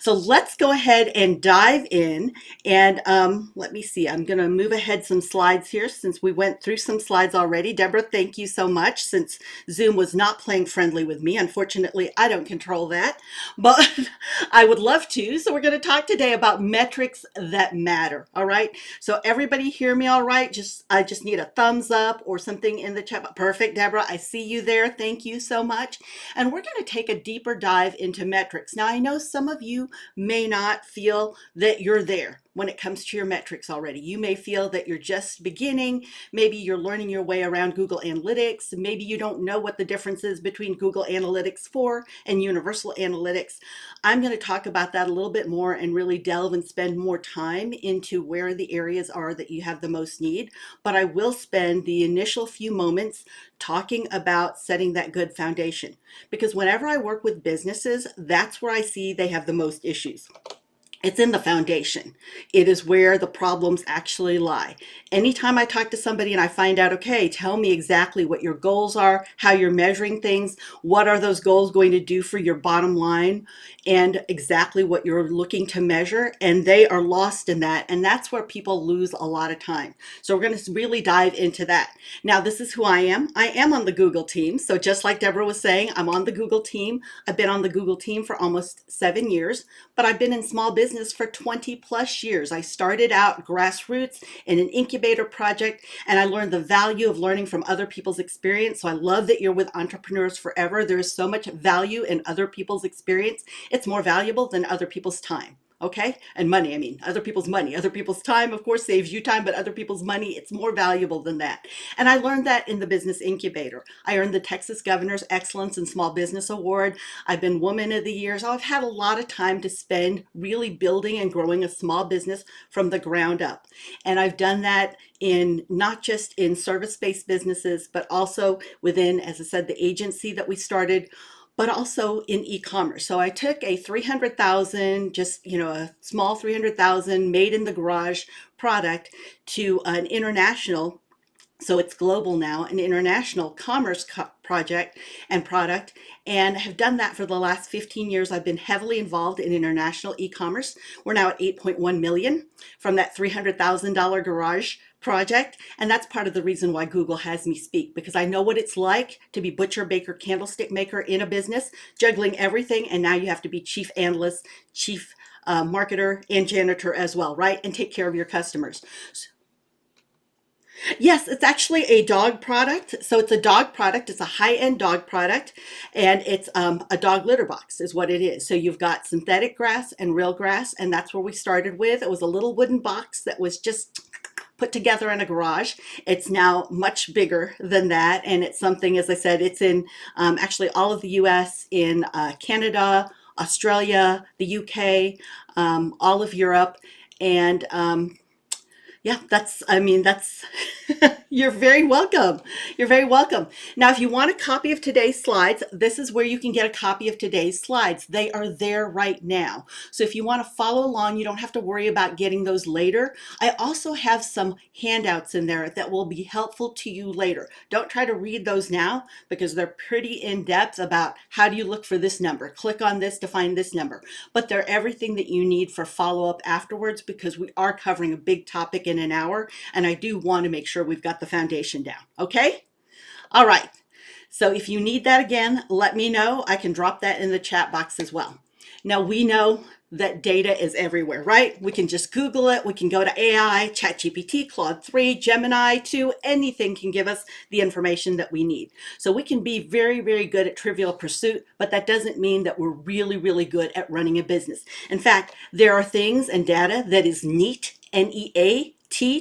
So let's go ahead and dive in. And let me see, I'm going to move ahead some slides here since we went through some slides already. Deborah, thank you so much since Zoom was not playing friendly with me. Unfortunately, I don't control that, but I would love to. So we're going to talk today about metrics that matter. All right. So everybody hear me all right? I just need a thumbs up or something in the chat. Perfect, Deborah. I see you there. Thank you so much. And we're going to take a deeper dive into metrics. Now, I know some of you may not feel that you're there when it comes to your metrics already. You may feel that you're just beginning. Maybe you're learning your way around Google Analytics. Maybe you don't know what the difference is between Google Analytics 4 and Universal Analytics. I'm going to talk about that a little bit more and really delve and spend more time into where the areas are that you have the most need. But I will spend the initial few moments talking about setting that good foundation. Because whenever I work with businesses, that's where I see they have the most issues. It's in the foundation. It is where the problems actually lie. Anytime I talk to somebody and I find out, okay, tell me exactly what your goals are, how you're measuring things, what are those goals going to do for your bottom line, and exactly what you're looking to measure, and they are lost in that, and that's where people lose a lot of time. So we're going to really dive into that. Now, this is who I am. I am on the Google team. So just like Deborah was saying, I'm on the Google team. I've been on the Google team for almost 7 years, but I've been in small business for 20 plus years. I started out grassroots in an incubator project, and I learned the value of learning from other people's experience. So I love that you're with Entrepreneurs Forever. There is so much value in other people's experience. It's more valuable than other people's time. Okay. And money. I mean, other people's money, other people's time, of course, saves you time, but other people's money, it's more valuable than that. And I learned that in the business incubator. I earned the Texas Governor's Excellence in Small Business Award. I've been Woman of the Year. So I've had a lot of time to spend really building and growing a small business from the ground up. And I've done that in not just in service-based businesses, but also within, as I said, the agency that we started, but also in e-commerce. So I took a 300,000, just, a small 300,000 made in the garage product to an international, so it's global now, an international commerce project and product, and have done that for the last 15 years. I've been heavily involved in international e-commerce. We're now at 8.1 million from that $300,000 garage project. And that's part of the reason why Google has me speak, because I know what it's like to be butcher, baker, candlestick maker in a business, juggling everything. And now you have to be chief analyst, chief marketer, and janitor as well, right? And take care of your customers. Yes, it's actually a dog product. So it's a dog product. It's a high-end dog product, and it's a dog litter box is what it is. So you've got synthetic grass and real grass, and that's where we started with. It was a little wooden box that was just put together in a garage. It's now much bigger than that, and it's something, as I said, it's in actually all of the U.S., in Canada, Australia, the U.K., all of Europe, and yeah, that's, you're very welcome. You're very welcome. Now, if you want a copy of today's slides, this is where you can get a copy of today's slides. They are there right now. So if you want to follow along, you don't have to worry about getting those later. I also have some handouts in there that will be helpful to you later. Don't try to read those now because they're pretty in depth about how do you look for this number. Click on this to find this number. But they're everything that you need for follow-up afterwards, because we are covering a big topic in an hour, and I do want to make sure we've got the foundation down. Okay? All right. So if you need that again, let me know. I can drop that in the chat box as well. Now, we know that data is everywhere, right? We can just Google it. We can go to AI, ChatGPT, Claude 3, Gemini 2, anything can give us the information that we need. So we can be very, very good at trivial pursuit, but that doesn't mean that we're really, really good at running a business. In fact, there are things and data that is neat, N-E-A-T,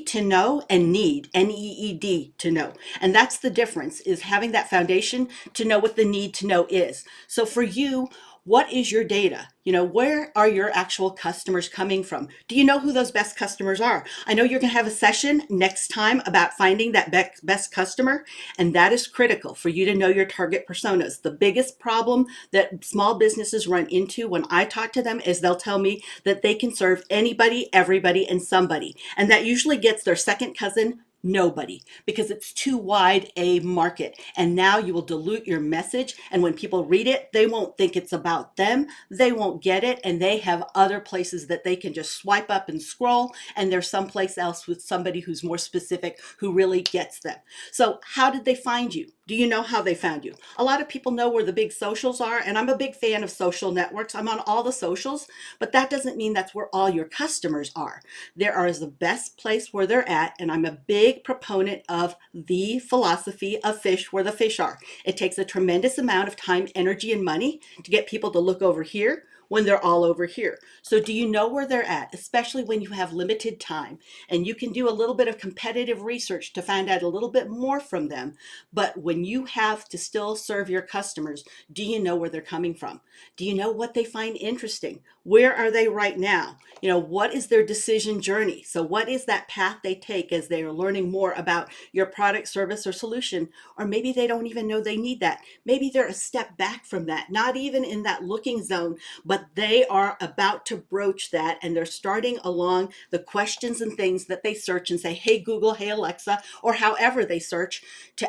to know, and need, N-E-E-D, to know. And that's the difference, is having that foundation to know what the need to know is. So for you, what is your data? Where are your actual customers coming from? Do you know who those best customers are? I know you're going to have a session next time about finding that best customer, and that is critical for you to know your target personas. The biggest problem that small businesses run into when I talk to them is they'll tell me that they can serve anybody, everybody, and somebody. And that usually gets their second cousin Nobody, because it's too wide a market. And now you will dilute your message. And when people read it, they won't think it's about them. They won't get it. And they have other places that they can just swipe up and scroll. And there's someplace else with somebody who's more specific, who really gets them. So how did they find you? Do you know how they found you? A lot of people know where the big socials are, and I'm a big fan of social networks. I'm on all the socials, but that doesn't mean that's where all your customers are. There are the best place where they're at, and I'm a big proponent of the philosophy of fish where the fish are. It takes a tremendous amount of time, energy, and money to get people to look over here when they're all over here. So do you know where they're at, especially when you have limited time and you can do a little bit of competitive research to find out a little bit more from them? But when you have to still serve your customers, do you know where they're coming from? Do you know what they find interesting? Where are they right now? You know, what is their decision journey? So what is that path they take as they are learning more about your product, service, or solution? Or maybe they don't even know they need that. Maybe they're a step back from that, not even in that looking zone, but they are about to broach that, and they're starting along the questions and things that they search and say, hey Google, hey Alexa, or however they search to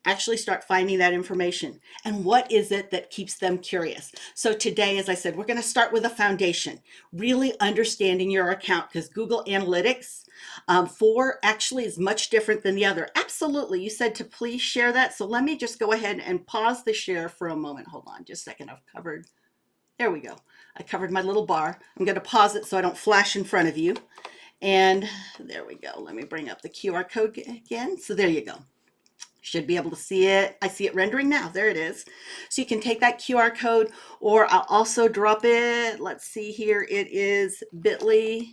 actually start finding that information. And what is it that keeps them curious? So today, as I said, we're going to start with a foundation, really understanding your account, because Google Analytics 4 actually is much different than the other. Absolutely. You said to please share that. So let me just go ahead and pause the share for a moment. Hold on just a second. I've covered. There we go. I covered my little bar. I'm going to pause it so I don't flash in front of you. And there we go. Let me bring up the QR code again. So there you go. Should be able to see it. I see it rendering now. There it is. So you can take that QR code, or I'll also drop it. Let's see here. It is bit.ly.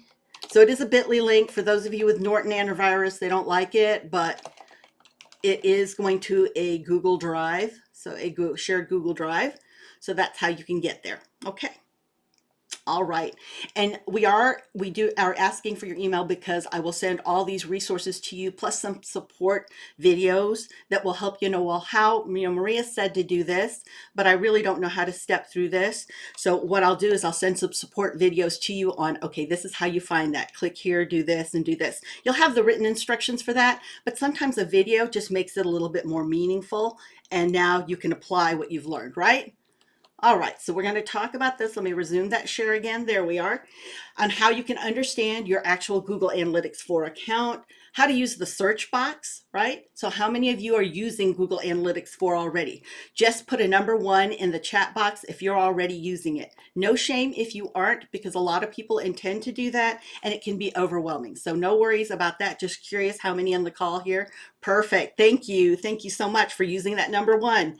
So it is a bit.ly link for those of you with Norton antivirus. They don't like it, but it is going to a Google Drive. So a shared Google Drive. So that's how you can get there. Okay. All right. And we are asking for your email, because I will send all these resources to you, plus some support videos that will help you know, well, how, Maria said to do this, but I really don't know how to step through this. So what I'll do is I'll send some support videos to you on, okay, this is how you find that. Click here, do this, and do this. You'll have the written instructions for that, but sometimes a video just makes it a little bit more meaningful. And now you can apply what you've learned, right? All right, so we're going to talk about this. Let me resume that share again. There we are. On how you can understand your actual Google Analytics 4 account, how to use the search box, right? So how many of you are using Google Analytics 4 already? Just put a number 1 in the chat box if you're already using it. No shame if you aren't, because a lot of people intend to do that and it can be overwhelming. So no worries about that. Just curious how many on the call here. Perfect. Thank you. Thank you so much for using that number 1.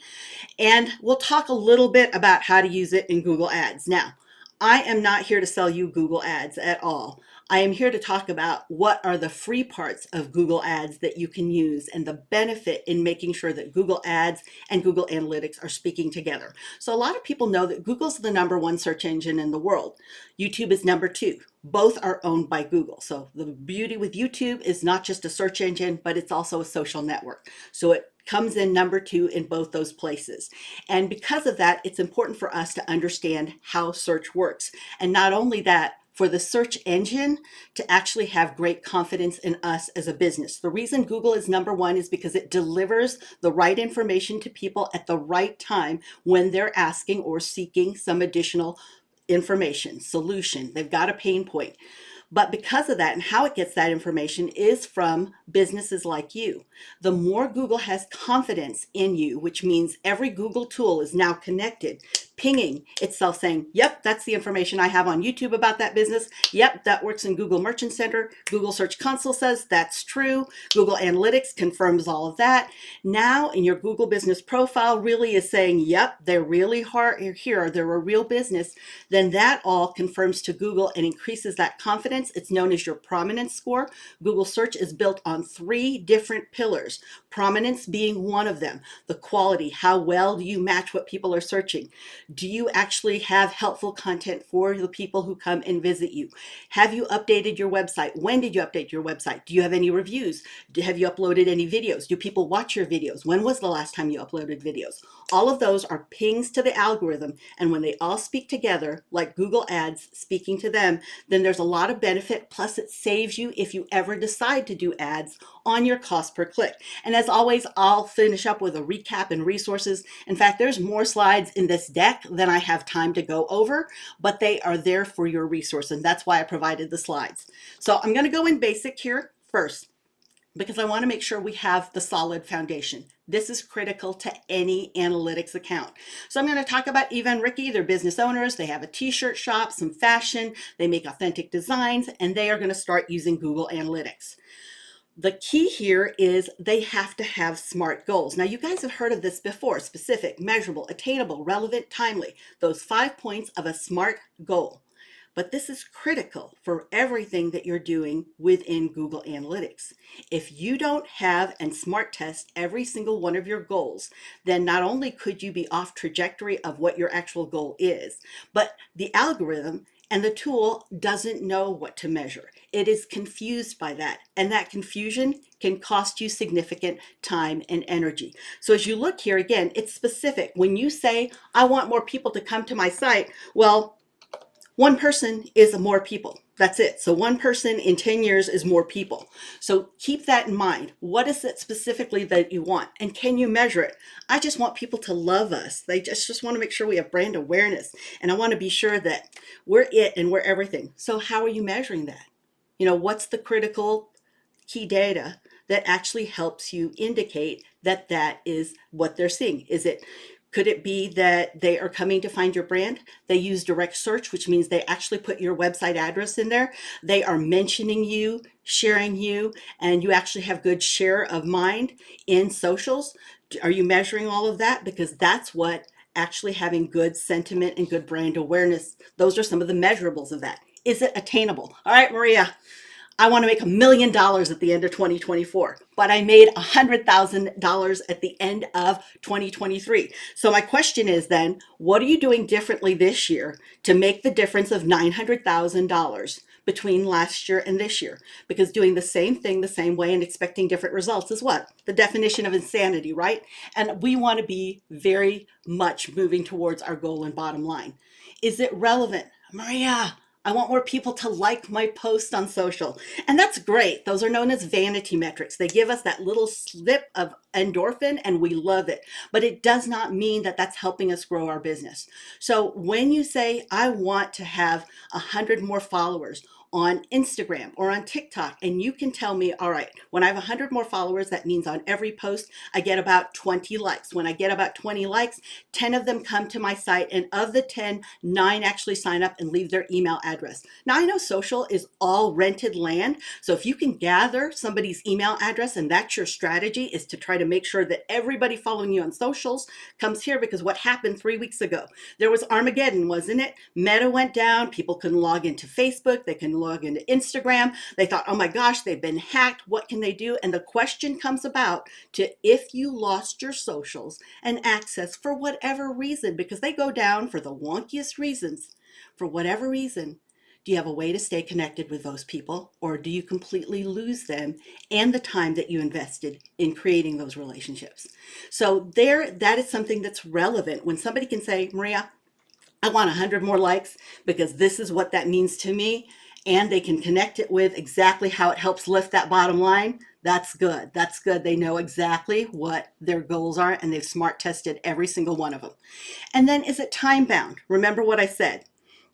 And we'll talk a little bit about how to use it in Google Ads. Now, I am not here to sell you Google Ads at all. I am here to talk about what are the free parts of Google Ads that you can use, and the benefit in making sure that Google Ads and Google Analytics are speaking together. So a lot of people know that Google's the number 1 search engine in the world. YouTube is number 2. Both are owned by Google. So the beauty with YouTube is not just a search engine, but it's also a social network. So it comes in number 2 in both those places. And because of that, it's important for us to understand how search works. And not only that, for the search engine to actually have great confidence in us as a business. The reason Google is number 1 is because it delivers the right information to people at the right time when they're asking or seeking some additional information, solution. They've got a pain point. But because of that, and how it gets that information is from businesses like you. The more Google has confidence in you, which means every Google tool is now connected, pinging itself saying, yep, that's the information I have on YouTube about that business. Yep, that works in Google Merchant Center. Google Search Console says that's true. Google Analytics confirms all of that. Now in your Google business profile really is saying, yep, they're really hard here. They're a real business. Then that all confirms to Google and increases that confidence. It's known as your prominence score. Google search is built on 3 different pillars, prominence being one of them. The quality, how well do you match what people are searching? Do you actually have helpful content for the people who come and visit you? Have you updated your website? When did you update your website? Do you have any reviews? Have you uploaded any videos? Do people watch your videos? When was the last time you uploaded videos? All of those are pings to the algorithm. And when they all speak together, like Google Ads speaking to them, then there's a lot of benefit. Plus, it saves you if you ever decide to do ads on your cost per click. And as always, I'll finish up with a recap and resources. In fact, there's more slides in this deck than I have time to go over, but they are there for your resource. And that's why I provided the slides. So I'm going to go in basic here first, because I want to make sure we have the solid foundation. This is critical to any analytics account. So I'm going to talk about Eva and Ricky. They're business owners. They have a t-shirt shop, some fashion. They make authentic designs, and they are going to start using Google Analytics. The key here is they have to have SMART goals. Now, you guys have heard of this before: specific, measurable, attainable, relevant, timely. Those 5 points of a SMART goal. But this is critical for everything that you're doing within Google Analytics. If you don't have and SMART test every single one of your goals, then not only could you be off trajectory of what your actual goal is, but the algorithm and the tool doesn't know what to measure. It is confused by that, and that confusion can cost you significant time and energy. So as you look here, again, it's specific. When you say, I want more people to come to my site, well, one person is more people. That's it. So one person in 10 years is more people. So keep that in mind. What is it specifically that you want? And can you measure it? I just want people to love us. They just want to make sure we have brand awareness. And I want to be sure that we're it and we're everything. So how are you measuring that? What's the critical key data that actually helps you indicate that that is what they're seeing? Could it be that they are coming to find your brand? They use direct search, which means they actually put your website address in there. They are mentioning you, sharing you, and you actually have good share of mind in socials. Are you measuring all of that? Because that's what actually having good sentiment and good brand awareness, those are some of the measurables of that. Is it attainable? All right, Maria, I want to make $1 million at the end of 2024, but I made $100,000 at the end of 2023. So my question is then, what are you doing differently this year to make the difference of $900,000 between last year and this year? Because doing the same thing the same way and expecting different results is what? The definition of insanity, right? And we want to be very much moving towards our goal and bottom line. Is it relevant? Maria, I want more people to like my post on social. And that's great. Those are known as vanity metrics. They give us that little slip of endorphin and we love it. But it does not mean that that's helping us grow our business. So when you say, I want to have 100 more followers on Instagram or on TikTok, and you can tell me, all right, when I have 100 more followers, that means on every post, I get about 20 likes. When I get about 20 likes, 10 of them come to my site, and of the 10, 9 actually sign up and leave their email address. Now, I know social is all rented land, so if you can gather somebody's email address and that's your strategy, is to try to make sure that everybody following you on socials comes here, because what happened 3 weeks ago? There was Armageddon, wasn't it? Meta went down, people couldn't log into Facebook, they can log into Instagram. They thought, oh my gosh, they've been hacked. What can they do? And the question comes about to, if you lost your socials and access for whatever reason, because they go down for the wonkiest reasons, for whatever reason, do you have a way to stay connected with those people, or do you completely lose them and the time that you invested in creating those relationships? So that is something that's relevant. When somebody can say, Maria, I want 100 more likes because this is what that means to me, and they can connect it with exactly how it helps lift that bottom line, that's good. That's good. They know exactly what their goals are, and they've SMART tested every single one of them. And then, is it time bound? Remember what I said.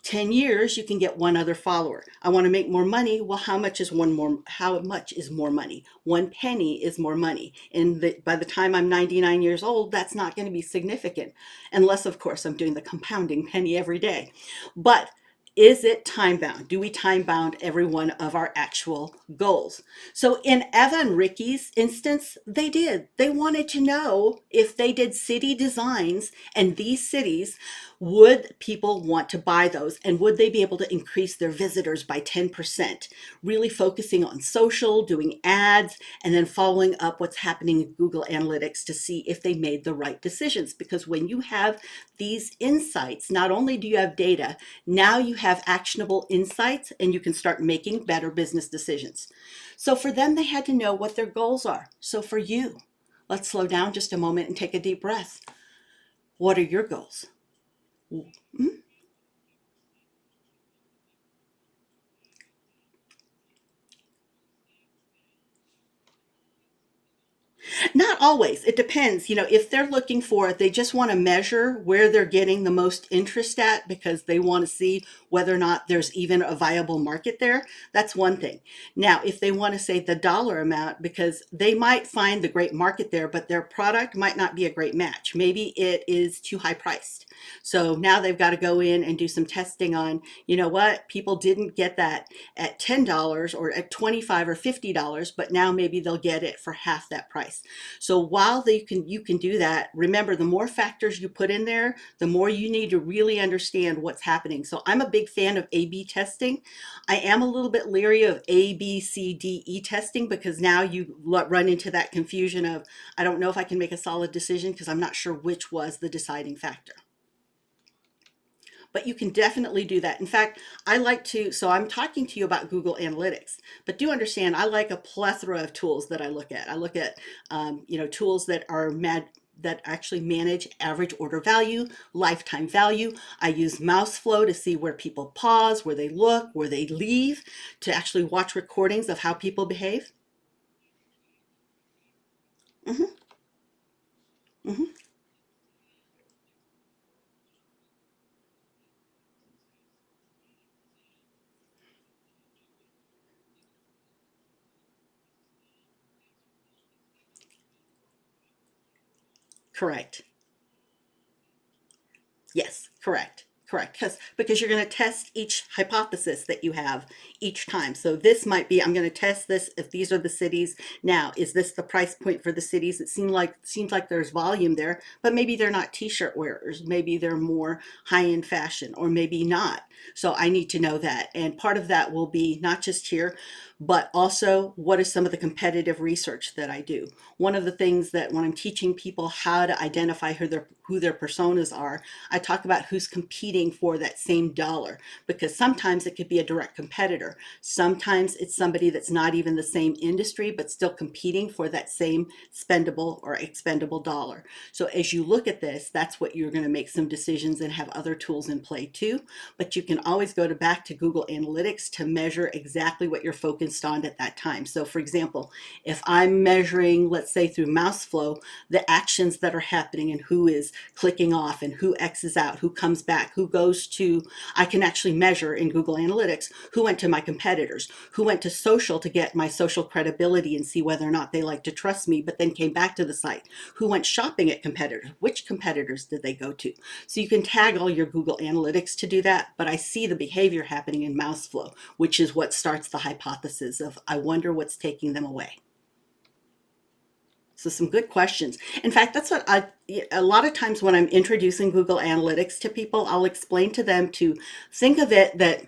10 years, you can get one other follower. I want to make more money. Well, how much is more money? 1 penny is more money. And by the time I'm 99 years old, that's not going to be significant. Unless, of course, I'm doing the compounding penny every day. But Is it time bound? Do we time bound every one of our actual goals? So in Eva and Ricky's instance, they did. They wanted to know if they did city designs and these cities, would people want to buy those and would they be able to increase their visitors by 10%? Really focusing on social, doing ads, and then following up what's happening in Google Analytics to see if they made the right decisions. Because when you have these insights, not only do you have data, now you have actionable insights and you can start making better business decisions. So for them, they had to know what their goals are. So for you, let's slow down just a moment and take a deep breath. What are your goals? Mhm. Not always. It depends. If they're looking for, they just want to measure where they're getting the most interest at because they want to see whether or not there's even a viable market there, that's one thing. Now, if they want to say the dollar amount, because they might find the great market there, but their product might not be a great match. Maybe it is too high priced. So now they've got to go in and do some testing on, you know what, people didn't get that at $10 or at $25 or $50, but now maybe they'll get it for half that price. So while you can do that, remember the more factors you put in there, the more you need to really understand what's happening. So I'm a big fan of A/B testing. I am a little bit leery of A, B, C, D, E testing because now you run into that confusion of I don't know if I can make a solid decision because I'm not sure which was the deciding factor. But you can definitely do that. In fact, I like to, so I'm talking to you about Google Analytics, but do understand I like a plethora of tools that I look at. I look at, tools that are that actually manage average order value, lifetime value. I use mouse flow to see where people pause, where they look, where they leave, to actually watch recordings of how people behave. Hmm. Hmm. Correct. Yes, correct. Correct. Because you're going to test each hypothesis that you have each time. So this might be, I'm going to test this if these are the cities. Now, is this the price point for the cities? It seems like there's volume there, but maybe they're not t-shirt wearers. Maybe they're more high-end fashion, or maybe not. So I need to know that. And part of that will be not just here, but also what is some of the competitive research that I do. One of the things that when I'm teaching people how to identify who their personas are, I talk about who's competing for that same dollar because sometimes it could be a direct competitor. Sometimes it's somebody that's not even the same industry but still competing for that same spendable or expendable dollar. So as you look at this, that's what you're going to make some decisions and have other tools in play too. But you can always go back to Google Analytics to measure exactly what you're focused on at that time. So for example, if I'm measuring, let's say through mouse flow, the actions that are happening and who is clicking off and who X's out, who comes back, who goes to, I can actually measure in Google Analytics who went to my competitors, who went to social to get my social credibility and see whether or not they like to trust me, but then came back to the site, who went shopping at competitors, which competitors did they go to. So you can tag all your Google Analytics to do that, but I see the behavior happening in mouse flow, which is what starts the hypothesis of I wonder what's taking them away. So some good questions. In fact, that's what a lot of times when I'm introducing Google Analytics to people, I'll explain to them to think of it that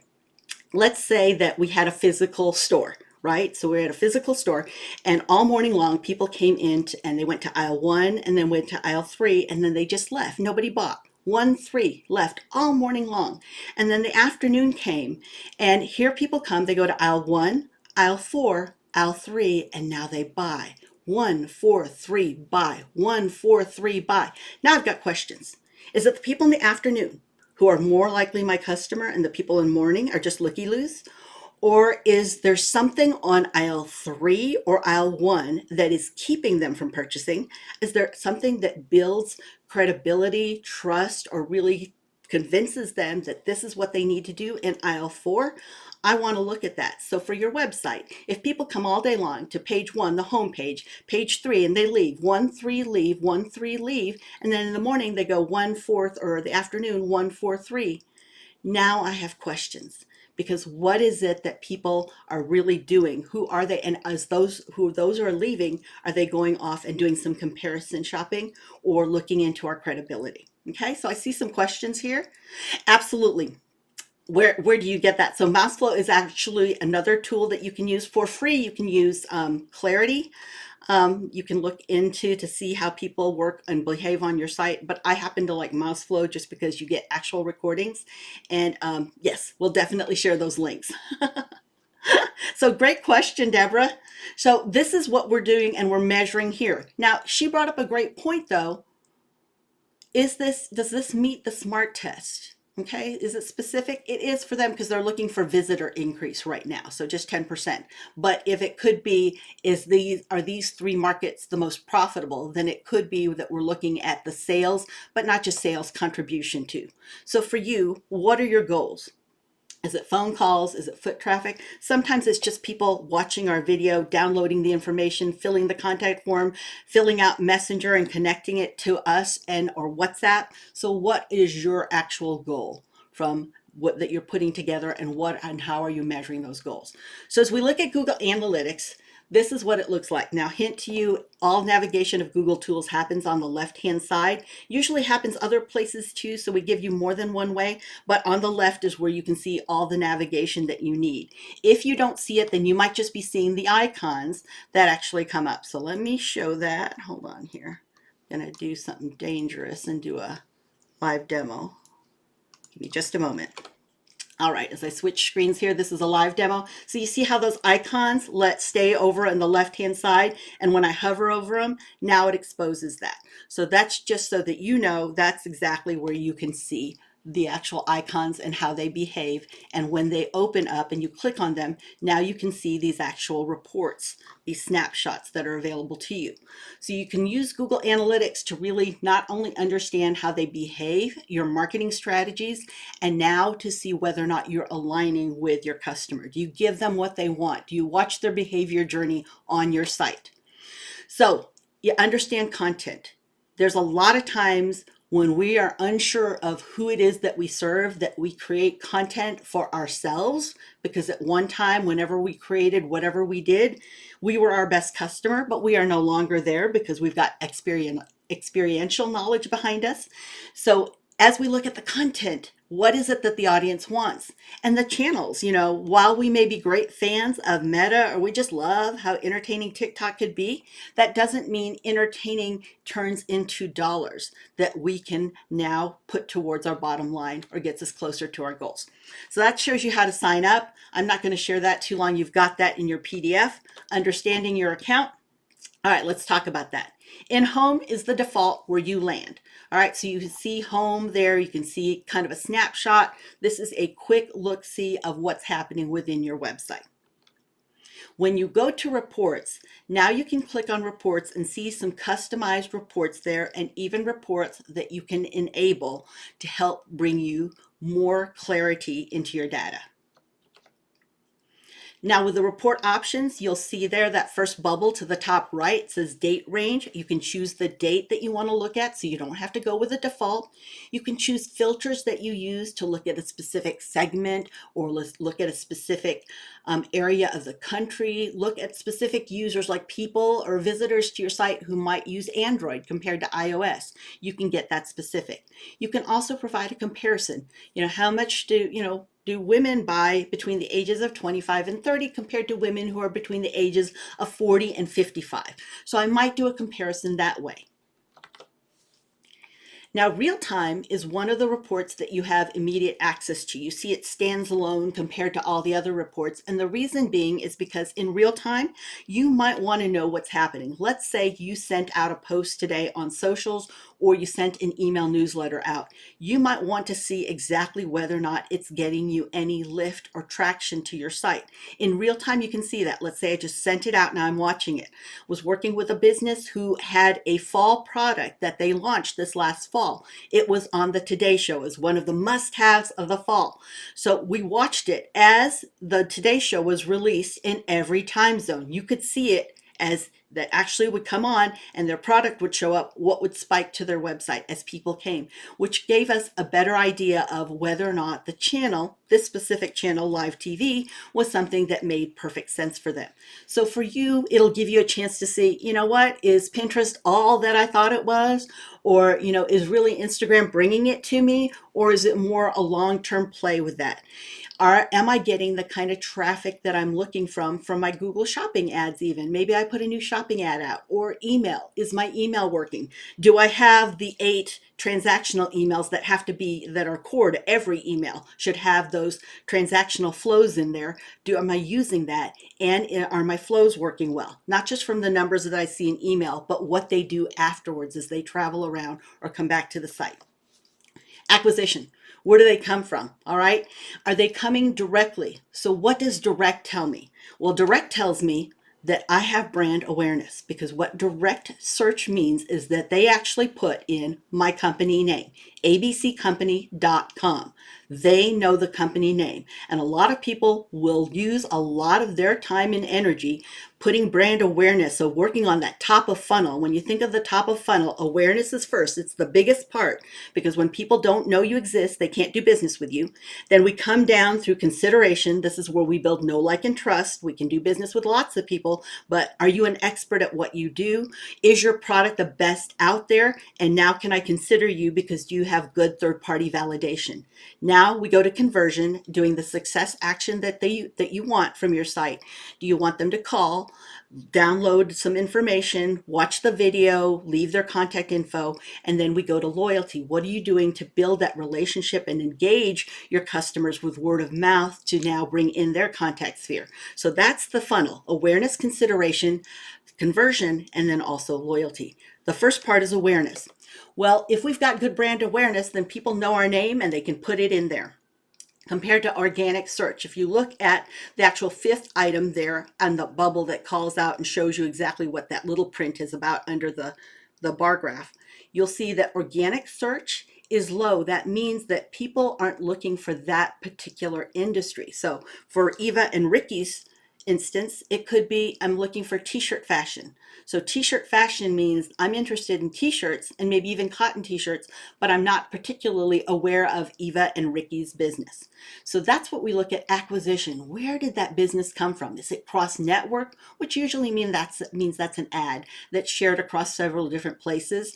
let's say that we had a physical store, right? So we're at a physical store and all morning long people came in and they went to aisle one and then went to aisle three and then they just left. Nobody bought. One, three left all morning long. And then the afternoon came and here people come, they go to aisle one, aisle four, aisle three, and now they buy. One, four, three, buy. One, four, three, buy. Now I've got questions. Is it the people in the afternoon who are more likely my customer and the people in morning are just looky-loos? Or is there something on aisle three or aisle one that is keeping them from purchasing? Is there something that builds credibility, trust, or really convinces them that this is what they need to do in aisle four? I want to look at that. So for your website, if people come all day long to page one, the home page three, and they leave, one, three, leave, one, three, leave, and then in the morning they go one, fourth, or the afternoon, one, four, three. Now I have questions, because what is it that people are really doing? Who are they? And as those are leaving, are they going off and doing some comparison shopping or looking into our credibility? Okay, so I see some questions here. Absolutely. Where do you get that? So Mouseflow is actually another tool that you can use for free. You can use Clarity. You can look into to see how people work and behave on your site. But I happen to like Mouseflow just because you get actual recordings. And yes, we'll definitely share those links. So great question, Deborah. So this is what we're doing and we're measuring here. Now, she brought up a great point though. Does this meet the SMART test? Okay, is it specific? It is for them because they're looking for visitor increase right now, so just 10%. But if it could be, are these three markets the most profitable, then it could be that we're looking at the sales, but not just sales, contribution too. So for you, what are your goals? Is it phone calls? Is it foot traffic? Sometimes it's just people watching our video, downloading the information, filling the contact form, filling out Messenger and connecting it to us and or WhatsApp. So what is your actual goal from what that you're putting together, and what and how are you measuring those goals? So as we look at Google Analytics, this is what it looks like. Now, hint to you, all navigation of Google tools happens on the left-hand side. Usually happens other places too, so we give you more than one way, but on the left is where you can see all the navigation that you need. If you don't see it, then you might just be seeing the icons that actually come up. So let me show that. Hold on here. I'm gonna do something dangerous and do a live demo. Give me just a moment. All right, as I switch screens here, this is a live demo. So you see how those icons stay over on the left-hand side, and when I hover over them, now it exposes that. So that's just so that you know that's exactly where you can see the actual icons and how they behave. And when they open up and you click on them, now you can see these actual reports, these snapshots that are available to you. So you can use Google Analytics to really not only understand how they behave, your marketing strategies, and now to see whether or not you're aligning with your customer. Do you give them what they want? Do you watch their behavior journey on your site? So you understand content. There's a lot of times when we are unsure of who it is that we serve, that we create content for ourselves, because at one time, whenever we created whatever we did, we were our best customer, but we are no longer there because we've got experiential knowledge behind us. So as we look at the content, what is it that the audience wants? And the channels, while we may be great fans of Meta, or we just love how entertaining TikTok could be, that doesn't mean entertaining turns into dollars that we can now put towards our bottom line or gets us closer to our goals. So that shows you how to sign up. I'm not going to share that too long. You've got that in your PDF, understanding your account. All right, let's talk about that. In home is the default where you land. All right, so you can see home there. You can see kind of a snapshot. This is a quick look-see of what's happening within your website. When you go to reports, now you can click on reports and see some customized reports there, and even reports that you can enable to help bring you more clarity into your data. Now with the report options, you'll see there that first bubble to the top right says date range. You can choose the date that you want to look at, so you don't have to go with the default. You can choose filters that you use to look at a specific segment, or look at a specific area of the country, look at specific users like people or visitors to your site who might use Android compared to iOS. You can get that specific. You can also provide a comparison. How much do women buy between the ages of 25 and 30 compared to women who are between the ages of 40 and 55? So I might do a comparison that way. Now, real time is one of the reports that you have immediate access to. You see it stands alone compared to all the other reports. And the reason being is because in real time, you might want to know what's happening. Let's say you sent out a post today on socials, or you sent an email newsletter out. You might want to see exactly whether or not it's getting you any lift or traction to your site. In real time, you can see that. Let's say I just sent it out, now I'm watching it. Was working with a business who had a fall product that they launched this last fall. It was on the Today Show as one of the must-haves of the fall. So we watched it as the Today Show was released in every time zone. You could see it as that actually would come on and their product would show up, what would spike to their website as people came, which gave us a better idea of whether or not the channel, this specific channel, live TV, was something that made perfect sense for them. So for you, it'll give you a chance to see, you know what, is Pinterest all that I thought it was? Or, is really Instagram bringing it to me? Or is it more a long-term play with that? Am I getting the kind of traffic that I'm looking from my Google shopping ads even? Maybe I put a new shopping ad out, or email. Is my email working? Do I have the 8 transactional emails that are core to every email, should have those transactional flows in there? Am I using that? And are my flows working well? Not just from the numbers that I see in email, but what they do afterwards as they travel around or come back to the site. Acquisition. Where do they come from? All right. Are they coming directly? So what does direct tell me? Well, direct tells me that I have brand awareness, because what direct search means is that they actually put in my company name, abccompany.com. They know the company name. And a lot of people will use a lot of their time and energy putting brand awareness. So working on that top of funnel. When you think of the top of funnel, awareness is first. It's the biggest part, because when people don't know you exist, they can't do business with you. Then we come down through consideration. This is where we build know, like, and trust. We can do business with lots of people, but are you an expert at what you do? Is your product the best out there? And now can I consider you because you have good third-party validation? Now we go to conversion, doing the success action that you want from your site. Do you want them to call, download some information, watch the video, leave their contact info, and then we go to loyalty. What are you doing to build that relationship and engage your customers with word of mouth to now bring in their contact sphere? So that's the funnel: awareness, consideration, conversion, and then also loyalty. The first part is awareness. Well, if we've got good brand awareness, then people know our name and they can put it in there. Compared to organic search, if you look at the actual 5th item there on the bubble that calls out and shows you exactly what that little print is about under the bar graph, you'll see that organic search is low. That means that people aren't looking for that particular industry. So for Eva and Ricky's instance, it could be, I'm looking for t-shirt fashion. So t-shirt fashion means I'm interested in t-shirts and maybe even cotton t-shirts, but I'm not particularly aware of Eva and Ricky's business. So that's what we look at acquisition. Where did that business come from? Is it cross-network, which usually means that's an ad that's shared across several different places?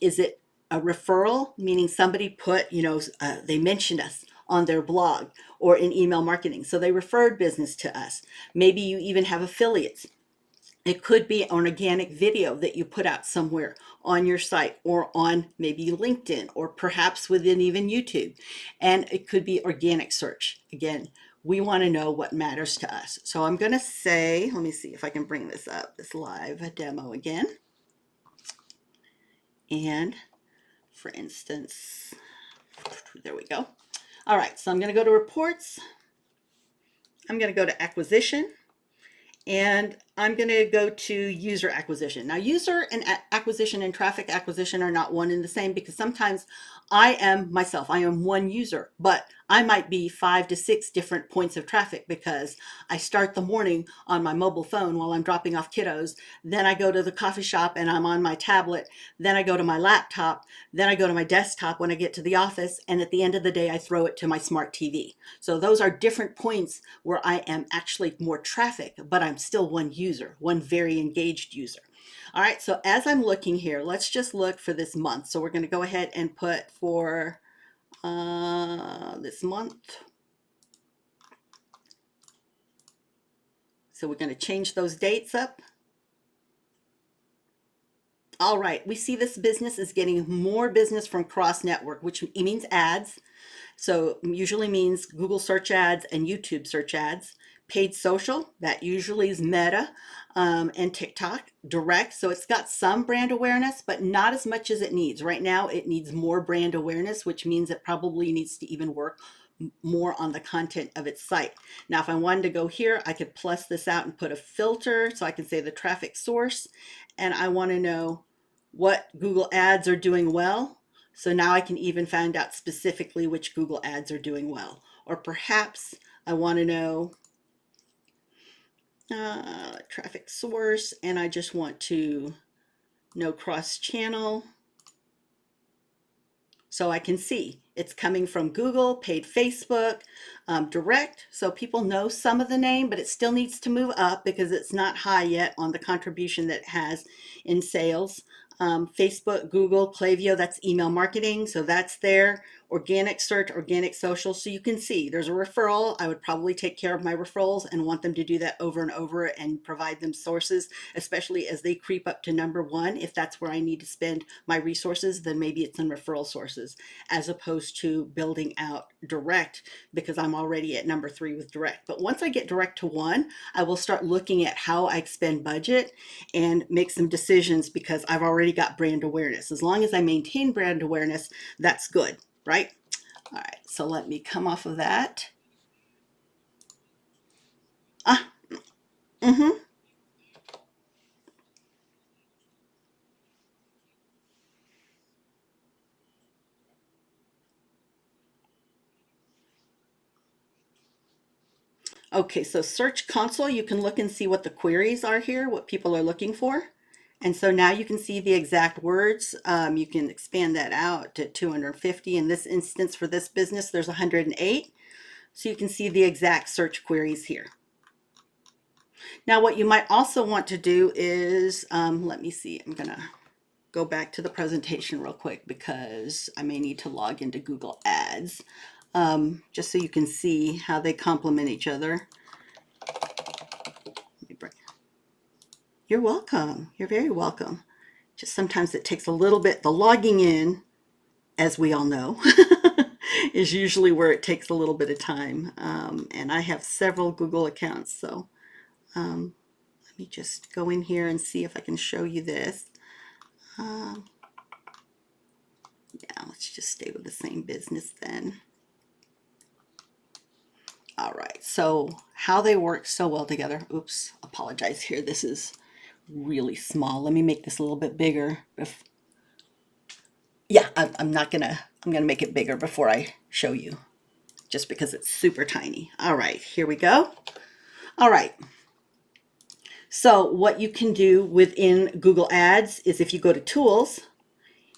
Is it a referral, meaning somebody put, they mentioned us on their blog or in email marketing, so they referred business to us. Maybe you even have affiliates. It could be an organic video that you put out somewhere on your site, or on maybe LinkedIn, or perhaps within even YouTube. And it could be organic search. Again, we want to know what matters to us. So I'm going to say, let me see if I can bring this up, this live demo again. And for instance, there we go. All right, so I'm going to go to reports. I'm going to go to acquisition. And I'm going to go to user acquisition. Now, user and acquisition and traffic acquisition are not one and the same, because sometimes I am one user, but I might be 5 to 6 different points of traffic, because I start the morning on my mobile phone while I'm dropping off kiddos. Then I go to the coffee shop and I'm on my tablet. Then I go to my laptop. Then I go to my desktop when I get to the office. And at the end of the day, I throw it to my smart TV. So those are different points where I am actually more traffic, but I'm still one user, one very engaged user. All right, so as I'm looking here, let's just look for this month. So we're going to go ahead and put for this month. So we're going to change those dates up. All right, we see this business is getting more business from cross network, which means ads. So usually means Google search ads and YouTube search ads. Paid social, that usually is Meta and TikTok. Direct, so it's got some brand awareness, but not as much as it needs. Right now, it needs more brand awareness, which means it probably needs to even work more on the content of its site. Now, if I wanted to go here, I could plus this out and put a filter, so I can say the traffic source, and I want to know what Google ads are doing well. So now I can even find out specifically which Google ads are doing well. Or perhaps I want to know traffic source, and I just want to no cross channel. So I can see it's coming from Google, paid Facebook, direct. So people know some of the name, but it still needs to move up because it's not high yet on the contribution that it has in sales. Facebook, Google, Klaviyo, that's email marketing. So that's there. Organic search, organic social. So you can see there's a referral. I would probably take care of my referrals and want them to do that over and over and provide them sources, especially as they creep up to number one. If that's where I need to spend my resources, then maybe it's in referral sources as opposed to building out direct because I'm already at number three with direct. But once I get direct to one, I will start looking at how I expend budget and make some decisions because I've already got brand awareness. As long as I maintain brand awareness, that's good, right? All right, so let me come off of that. Ah, mm-hmm. Okay, so Search Console, you can look and see what the queries are here, what people are looking for. And so now you can see the exact words. You can expand that out to 250. In this instance, for this business, there's 108. So you can see the exact search queries here. Now, what you might also want to do is, let me see, I'm going to go back to the presentation real quick because I may need to log into Google Ads just so you can see how they complement each other. You're welcome. You're very welcome. Just sometimes it takes a little bit. The logging in, as we all know, is usually where it takes a little bit of time. And I have several Google accounts. So let me just go in here and see if I can show you this. Yeah, let's just stay with the same business then. All right, so how they work so well together. Oops, apologize here. This is really small. Let me make this a little bit bigger. Yeah, I'm not gonna, I'm gonna make it bigger before I show you, just because it's super tiny. All right, here we go. All right, so what you can do within Google Ads is if you go to Tools,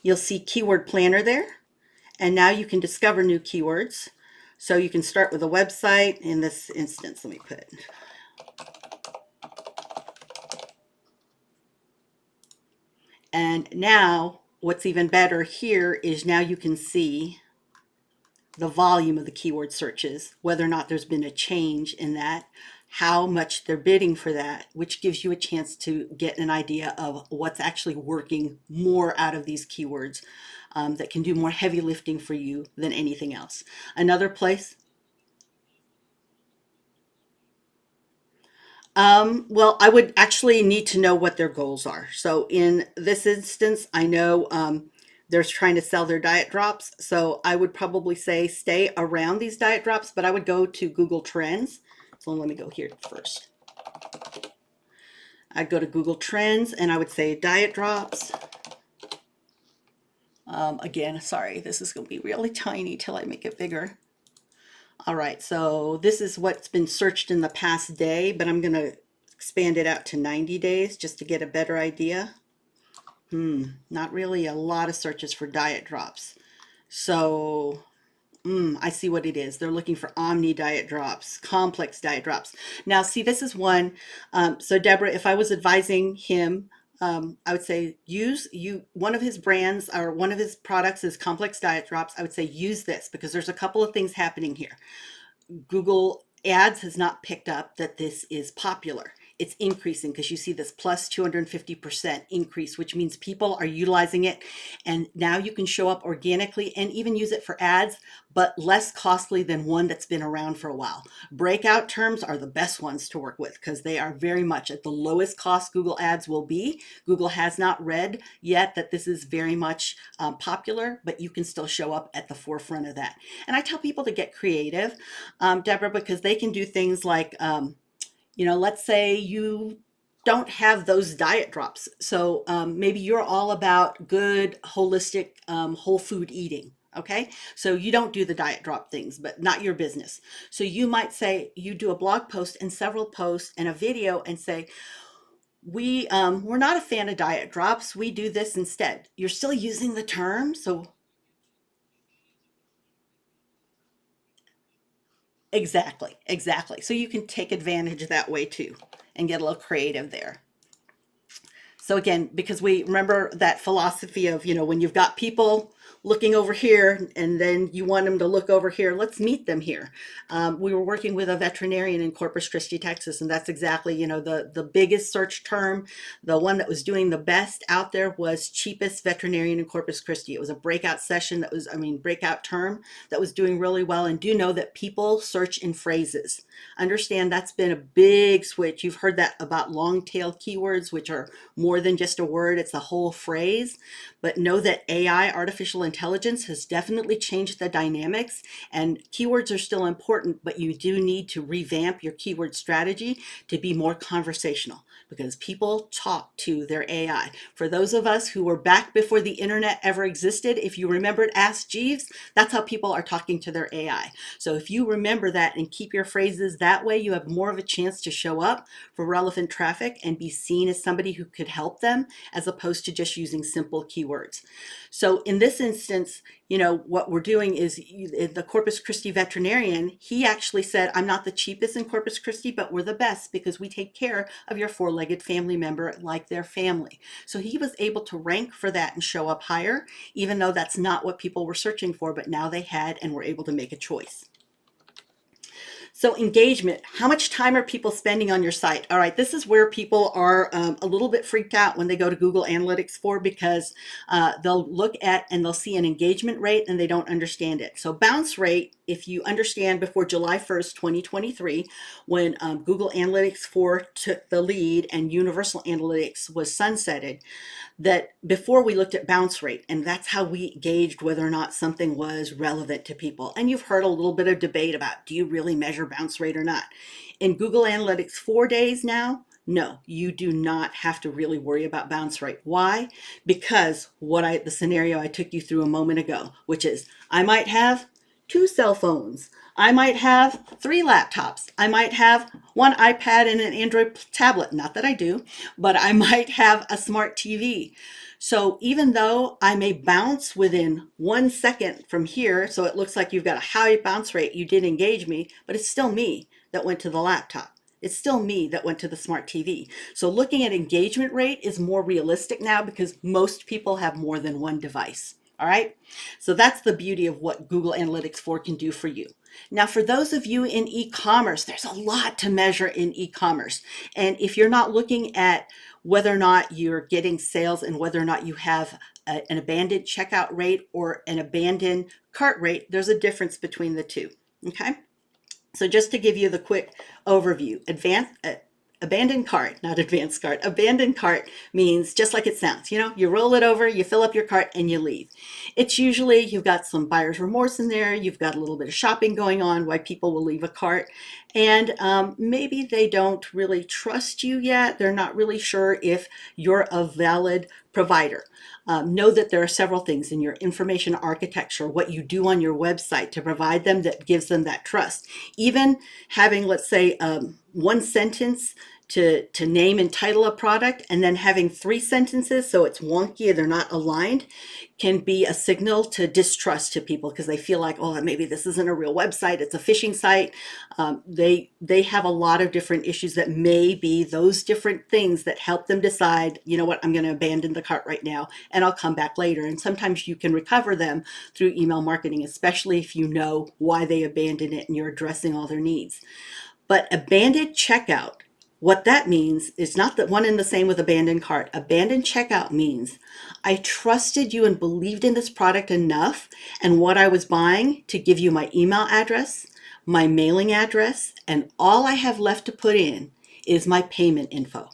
you'll see Keyword Planner there. And now you can discover new keywords. So you can start with a website. In this instance, let me put, and now what's even better here is now you can see the volume of the keyword searches, whether or not there's been a change in that, how much they're bidding for that, which gives you a chance to get an idea of what's actually working more out of these keywords that can do more heavy lifting for you than anything else. Another place. Well, I would actually need to know what their goals are. So in this instance, I know they're trying to sell their diet drops. So I would probably say stay around these diet drops, but I would go to Google Trends. So let me go here first. I'd go to Google Trends and I would say diet drops. Again, sorry, this is going to be really tiny till I make it bigger. All right, so this is what's been searched in the past day, but I'm going to expand it out to 90 days just to get a better idea. Not really a lot of searches for diet drops. So I see what it is. They're looking for omni diet drops, complex diet drops. Now, see, this is one. So, Deborah, if I was advising him, I would say use one of his brands or one of his products is complex diet drops. I would say use this because there's a couple of things happening here. Google Ads has not picked up that this is popular. It's increasing because you see this plus 250% increase, which means people are utilizing it. And now you can show up organically and even use it for ads, but less costly than one that's been around for a while. Breakout terms are the best ones to work with because they are very much at the lowest cost Google Ads will be. Google has not read yet that this is very much popular, but you can still show up at the forefront of that. And I tell people to get creative, Deborah, because they can do things like, let's say you don't have those diet drops. So maybe you're all about good, holistic, whole food eating, Okay, so you don't do the diet drop things, but not your business. So you might say you do a blog post and several posts and a video and say, we're not a fan of diet drops. We do this instead. You're still using the term, so exactly, exactly. So you can take advantage that way too and get a little creative there. So again, because we remember that philosophy of, when you've got people looking over here and then you want them to look over here, let's meet them here. We were working with a veterinarian in Corpus Christi, Texas, and that's exactly, the biggest search term. The one that was doing the best out there was cheapest veterinarian in Corpus Christi. It was a breakout session breakout term that was doing really well. And do know that people search in phrases. Understand that's been a big switch. You've heard that about long tail keywords, which are more than just a word, it's a whole phrase. But know that AI, artificial intelligence, has definitely changed the dynamics, and keywords are still important, but you do need to revamp your keyword strategy to be more conversational because people talk to their AI. For those of us who were back before the internet ever existed, if you remembered Ask Jeeves, that's how people are talking to their AI. So if you remember that and keep your phrases that way, you have more of a chance to show up for relevant traffic and be seen as somebody who could help them as opposed to just using simple keywords. So in this instance, what we're doing is the Corpus Christi veterinarian, he actually said, I'm not the cheapest in Corpus Christi, but we're the best because we take care of your four-legged family member like their family. So he was able to rank for that and show up higher, even though that's not what people were searching for, but now they had and were able to make a choice. So engagement, how much time are people spending on your site? All right, this is where people are a little bit freaked out when they go to Google Analytics for because they'll look at and they'll see an engagement rate and they don't understand it. So bounce rate, if you understand before July 1st, 2023, when Google Analytics 4 took the lead and Universal Analytics was sunsetted, that before we looked at bounce rate, and that's how we gauged whether or not something was relevant to people. And you've heard a little bit of debate about, do you really measure bounce rate or not? In Google Analytics 4 days now, no, you do not have to really worry about bounce rate. Why? Because the scenario I took you through a moment ago, which is I might have two cell phones. I might have three laptops. I might have one iPad and an Android tablet. Not that I do, but I might have a smart TV. So even though I may bounce within 1 second from here, so it looks like you've got a high bounce rate, you did engage me, but it's still me that went to the laptop. It's still me that went to the smart TV. So looking at engagement rate is more realistic now because most people have more than one device. All right. So that's the beauty of what Google Analytics 4 can do for you. Now, for those of you in e-commerce, there's a lot to measure in e-commerce. And if you're not looking at whether or not you're getting sales and whether or not you have an abandoned checkout rate or an abandoned cart rate, there's a difference between the two. Okay. So just to give you the quick overview, abandoned cart, not advanced cart. Abandoned cart means just like it sounds. You roll it over, you fill up your cart, and you leave. It's usually you've got some buyer's remorse in there. You've got a little bit of shopping going on, why people will leave a cart. And maybe they don't really trust you yet. They're not really sure if you're a valid provider. Know that there are several things in your information architecture, what you do on your website to provide them that gives them that trust. Even having, let's say, one sentence to name and title a product and then having three sentences so it's wonky and they're not aligned can be a signal to distrust to people because they feel like, oh, maybe this isn't a real website, it's a phishing site. They have a lot of different issues that may be those different things that help them decide, you know what, I'm going to abandon the cart right now and I'll come back later. And sometimes you can recover them through email marketing, especially if you know why they abandoned it and you're addressing all their needs. But abandoned checkout, what that means is not that one and the same with abandoned cart. Abandoned checkout means I trusted you and believed in this product enough and what I was buying to give you my email address, my mailing address, and all I have left to put in is my payment info.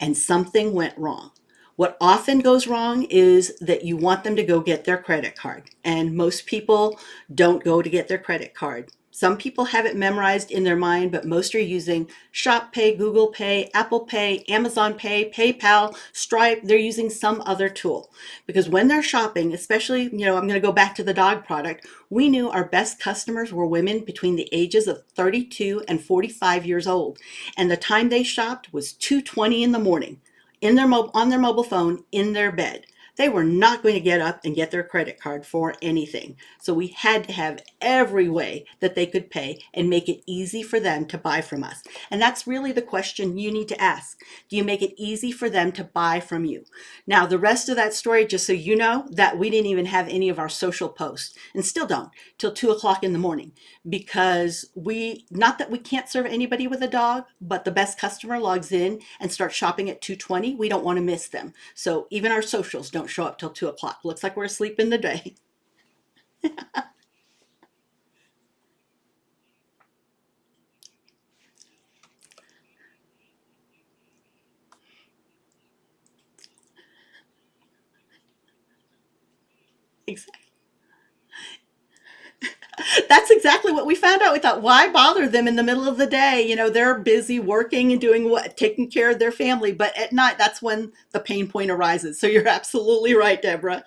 And something went wrong. What often goes wrong is that you want them to go get their credit card, and most people don't go to get their credit card. Some people have it memorized in their mind, but most are using Shop Pay, Google Pay, Apple Pay, Amazon Pay, PayPal, Stripe. They're using some other tool because when they're shopping, especially, I'm going to go back to the dog product. We knew our best customers were women between the ages of 32 and 45 years old. And the time they shopped was 2:20 in the morning on their mobile phone in their bed. They were not going to get up and get their credit card for anything. So we had to have every way that they could pay and make it easy for them to buy from us. And that's really the question you need to ask. Do you make it easy for them to buy from you? Now, the rest of that story, just so you know, that we didn't even have any of our social posts and still don't till 2 o'clock in the morning because not that we can't serve anybody with a dog, but the best customer logs in and starts shopping at 2:20. We don't want to miss them. So even our socials don't show up till 2 o'clock. Looks like we're asleep in the day. Exactly. That's exactly what we found out. We thought, why bother them in the middle of the day? They're busy working and doing taking care of their family. But at night, that's when the pain point arises. So you're absolutely right, Deborah.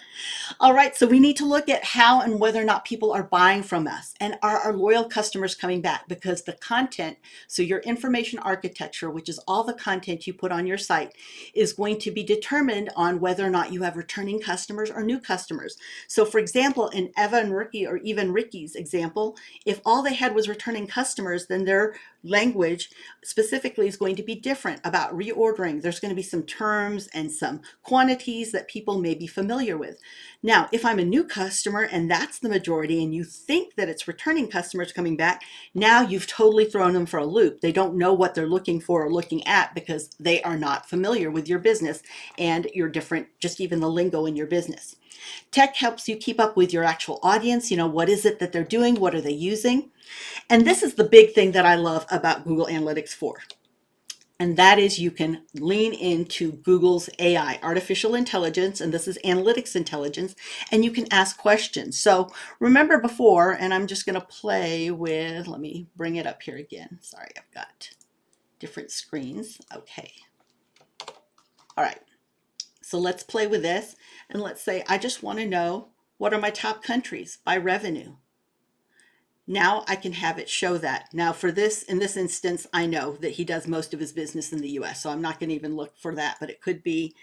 All right, so we need to look at how and whether or not people are buying from us and are our loyal customers coming back because the content, so your information architecture, which is all the content you put on your site, is going to be determined on whether or not you have returning customers or new customers. So for example, in Eva and Ricky or even Ricky's example, if all they had was returning customers, then their language specifically is going to be different about reordering. There's going to be some terms and some quantities that people may be familiar with. Now, if I'm a new customer and that's the majority and you think that it's returning customers coming back, now you've totally thrown them for a loop. They don't know what they're looking for or looking at because they are not familiar with your business and your different, just even the lingo in your business. Tech helps you keep up with your actual audience. What is it that they're doing? What are they using? And this is the big thing that I love about Google Analytics 4. And that is you can lean into Google's AI, artificial intelligence, and this is analytics intelligence, and you can ask questions. So remember before, and I'm just going to play with, let me bring it up here again. Sorry, I've got different screens. Okay. All right. So let's play with this and let's say, I just want to know what are my top countries by revenue. Now I can have it show that. Now for this, in this instance, I know that he does most of his business in the US, so I'm not going to even look for that, but it could be,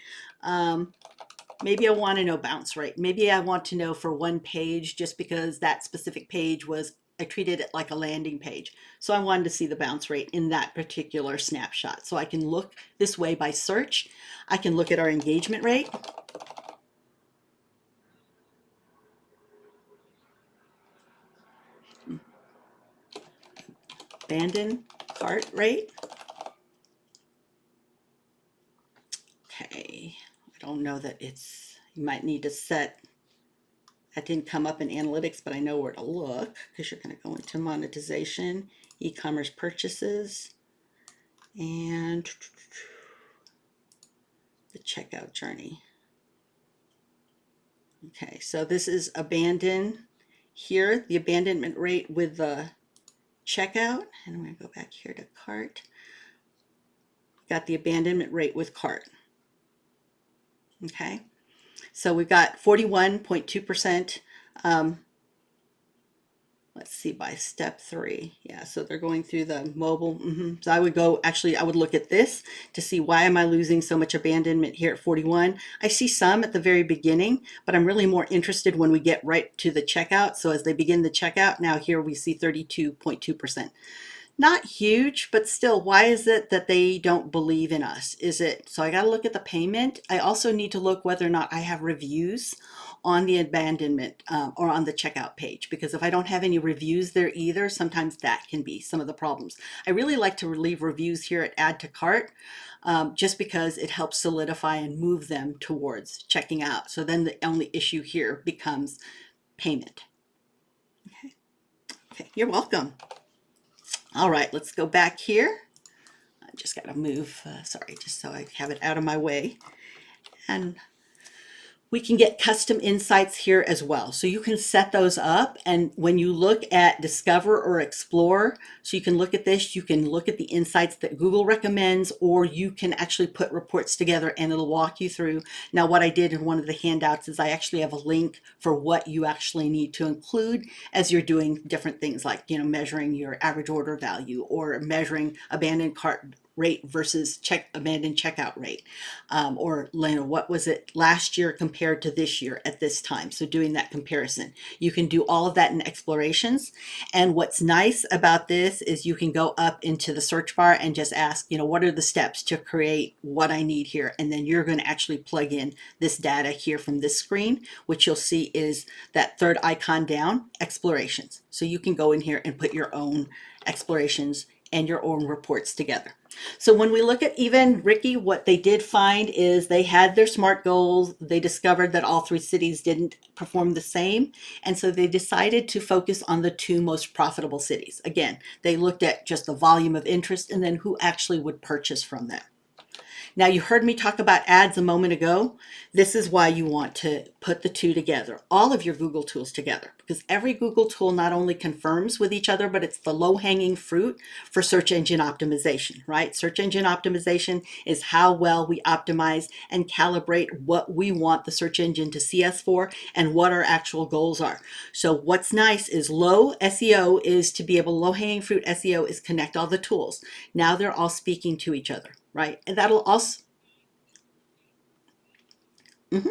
maybe I want to know bounce rate. Maybe I want to know for one page just because that specific page I treated it like a landing page. So I wanted to see the bounce rate in that particular snapshot. So I can look this way by search. I can look at our engagement rate. Abandon cart rate. Okay, I don't know that you might need to set, that didn't come up in analytics, but I know where to look because you're going to go into monetization, e-commerce purchases, and the checkout journey. Okay, so this is abandon here, the abandonment rate with the checkout, and I'm going to go back here to cart. Got the abandonment rate with cart. Okay, so we've got 41.2%. Let's see, by step 3. Yeah, so they're going through the mobile. So I would look at this to see why am I losing so much abandonment here at 41. I see some at the very beginning, but I'm really more interested when we get right to the checkout. So as they begin the checkout, now here we see 32.2%. Not huge, but still, why is it that they don't believe in us? So I got to look at the payment. I also need to look whether or not I have reviews on the abandonment or on the checkout page, because if I don't have any reviews there either, sometimes that can be some of the problems. I really like to leave reviews here at add to cart just because it helps solidify and move them towards checking out. So then the only issue here becomes payment. Okay, you're welcome. All right, let's go back here. I just got to move, sorry, just so I have it out of my way. And We can get custom insights here as well. So you can set those up. And when you look at Discover or Explore, so you can look at this, you can look at the insights that Google recommends, or you can actually put reports together and it'll walk you through. Now, what I did in one of the handouts is I actually have a link for what you actually need to include as you're doing different things like, measuring your average order value or measuring abandoned cart rate versus abandoned checkout rate, or what was it last year compared to this year at this time. So doing that comparison, you can do all of that in explorations. And what's nice about this is you can go up into the search bar and just ask, what are the steps to create what I need here? And then you're going to actually plug in this data here from this screen, which you'll see is that third icon down, explorations. So you can go in here and put your own explorations and your own reports together. So when we look at even Ricky, what they did find is they had their SMART goals. They discovered that all 3 cities didn't perform the same. And so they decided to focus on the 2 most profitable cities. Again, they looked at just the volume of interest and then who actually would purchase from them. Now, you heard me talk about ads a moment ago. This is why you want to put the 2 together, all of your Google tools together, because every Google tool not only confirms with each other, but it's the low-hanging fruit for search engine optimization, right? Search engine optimization is how well we optimize and calibrate what we want the search engine to see us for and what our actual goals are. So what's nice is low SEO is to be able, low-hanging fruit SEO is connect all the tools. Now they're all speaking to each other. Right. And that'll also, mhm.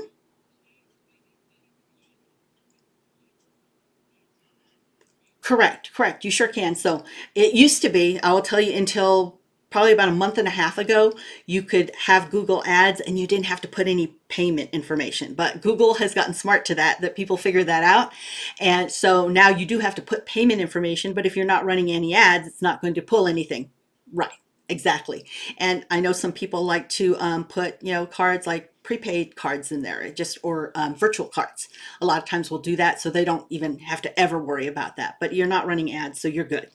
Correct. You sure can. So it used to be, I will tell you, until probably about a month and a half ago, you could have Google ads and you didn't have to put any payment information. But Google has gotten smart to that people figured that out. And so now you do have to put payment information, but if you're not running any ads, it's not going to pull anything. Right. Exactly. And I know some people like to put, cards like prepaid cards in there, or virtual cards. A lot of times we'll do that so they don't even have to ever worry about that. But you're not running ads, so you're good.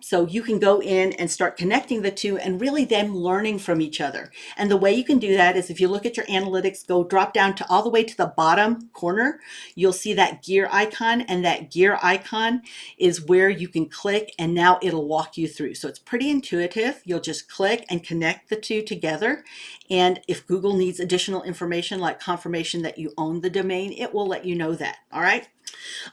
So you can go in and start connecting the 2 and really them learning from each other. And the way you can do that is if you look at your analytics, go drop down to all the way to the bottom corner, you'll see that gear icon, and that gear icon is where you can click and now it'll walk you through. So it's pretty intuitive. You'll just click and connect the 2 together. And if Google needs additional information like confirmation that you own the domain, it will let you know that. All right.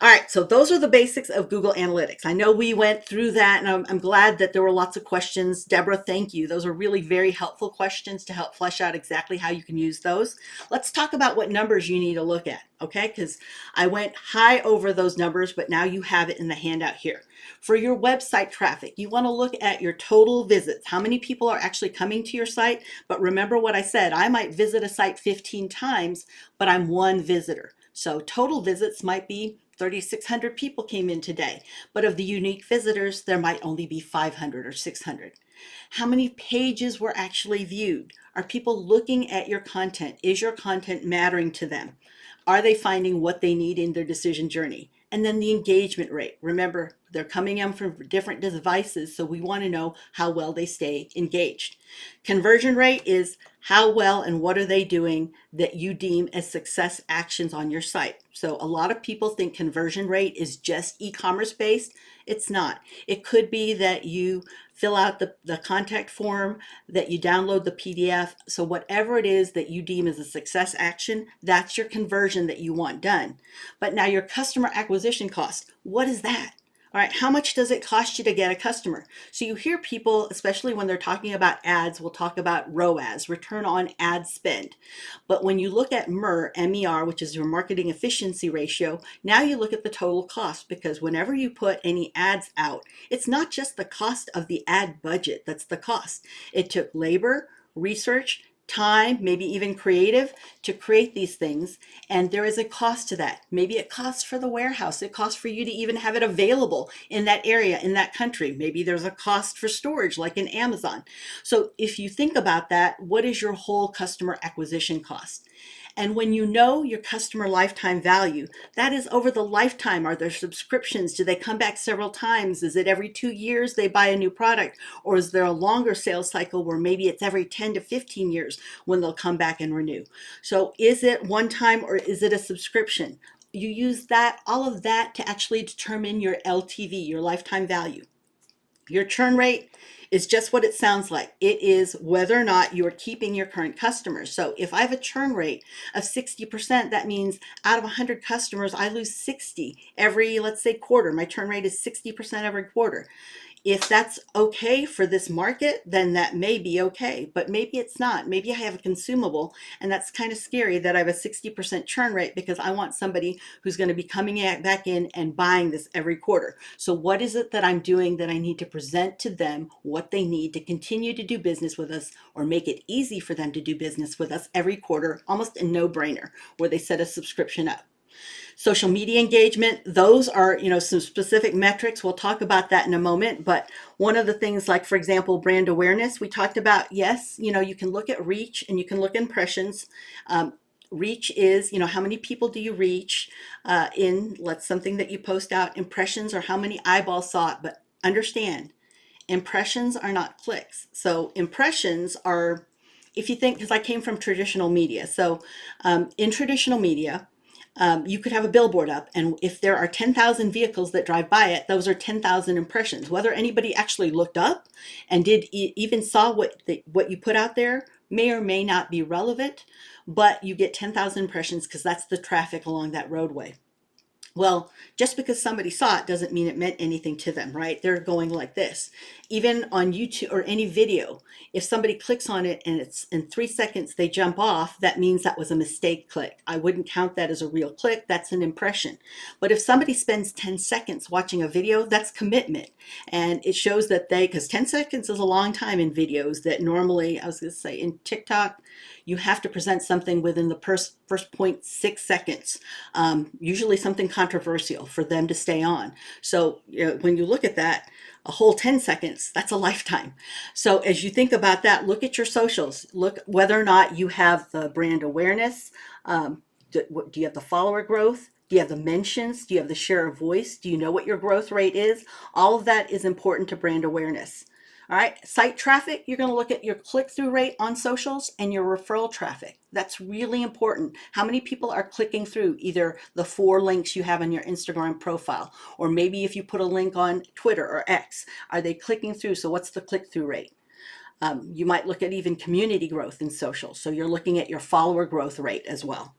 All right, so those are the basics of Google Analytics. I know we went through that, and I'm glad that there were lots of questions. Deborah, thank you. Those are really very helpful questions to help flesh out exactly how you can use those. Let's talk about what numbers you need to look at, okay? Because I went high over those numbers, but now you have it in the handout here. For your website traffic, you want to look at your total visits. How many people are actually coming to your site? But remember what I said, I might visit a site 15 times, but I'm one visitor. So total visits might be 3,600 people came in today, but of the unique visitors, there might only be 500 or 600. How many pages were actually viewed? Are people looking at your content? Is your content mattering to them? Are they finding what they need in their decision journey? And then the engagement rate. Remember, they're coming in from different devices, so we want to know how well they stay engaged. Conversion rate is how well and what are they doing that you deem as success actions on your site. So a lot of people think conversion rate is just e-commerce based. It's not. It could be that you fill out the contact form, that you download the PDF. So whatever it is that you deem as a success action, that's your conversion that you want done. But now your customer acquisition cost, what is that? All right, how much does it cost you to get a customer? So you hear people, especially when they're talking about ads, will talk about ROAS, return on ad spend. But when you look at MER, which is your marketing efficiency ratio, now you look at the total cost, because whenever you put any ads out, it's not just the cost of the ad budget that's the cost. It took labor, research, time, maybe even creative to create these things. And there is a cost to that. Maybe it costs for the warehouse. It costs for you to even have it available in that area, in that country. Maybe there's a cost for storage like in Amazon. So if you think about that, what is your whole customer acquisition cost? And when you know your customer lifetime value, that is over the lifetime. Are there subscriptions? Do they come back several times? Is it every 2 years they buy a new product? Or is there a longer sales cycle where maybe it's every 10 to 15 years when they'll come back and renew? So is it one time or is it a subscription? You use that, all of that, to actually determine your LTV, your lifetime value. Your churn rate is just what it sounds like. It is whether or not you're keeping your current customers. So if I have a churn rate of 60%, that means out of 100 customers, I lose 60 every, let's say, quarter. My churn rate is 60% every quarter. If that's okay for this market, then that may be okay, but maybe it's not. Maybe I have a consumable, and that's kind of scary that I have a 60% churn rate because I want somebody who's going to be coming back in and buying this every quarter. So what is it that I'm doing that I need to present to them what they need to continue to do business with us, or make it easy for them to do business with us every quarter, almost a no-brainer, where they set a subscription up. Social media engagement, those are, some specific metrics. We'll talk about that in a moment. But one of the things, like, for example, brand awareness, we talked about, yes, you can look at reach and you can look at impressions. Reach is, how many people do you reach in something that you post out. Impressions are how many eyeballs saw it. But understand, impressions are not clicks. So impressions are, if you think, because I came from traditional media. So in traditional media, you could have a billboard up, and if there are 10,000 vehicles that drive by it, those are 10,000 impressions. Whether anybody actually looked up and did even saw what you put out there may or may not be relevant, but you get 10,000 impressions because that's the traffic along that roadway. Well, just because somebody saw it doesn't mean it meant anything to them, right? They're going like this. Even on YouTube or any video, if somebody clicks on it and it's in 3 seconds they jump off, that means that was a mistake click. I wouldn't count that as a real click. That's an impression. But if somebody spends 10 seconds watching a video, that's commitment. And it shows that because 10 seconds is a long time in videos that normally, I was going to say in TikTok, you have to present something within the first 0.6 seconds, usually something controversial for them to stay on. So when you look at that, a whole 10 seconds, that's a lifetime. So as you think about that, look at your socials. Look whether or not you have the brand awareness. Do you have the follower growth? Do you have the mentions? Do you have the share of voice? Do you know what your growth rate is? All of that is important to brand awareness. All right, site traffic, you're going to look at your click-through rate on socials and your referral traffic. That's really important. How many people are clicking through either the 4 links you have on your Instagram profile, or maybe if you put a link on Twitter or X, are they clicking through? So what's the click-through rate? You might look at even community growth in social. So you're looking at your follower growth rate as well.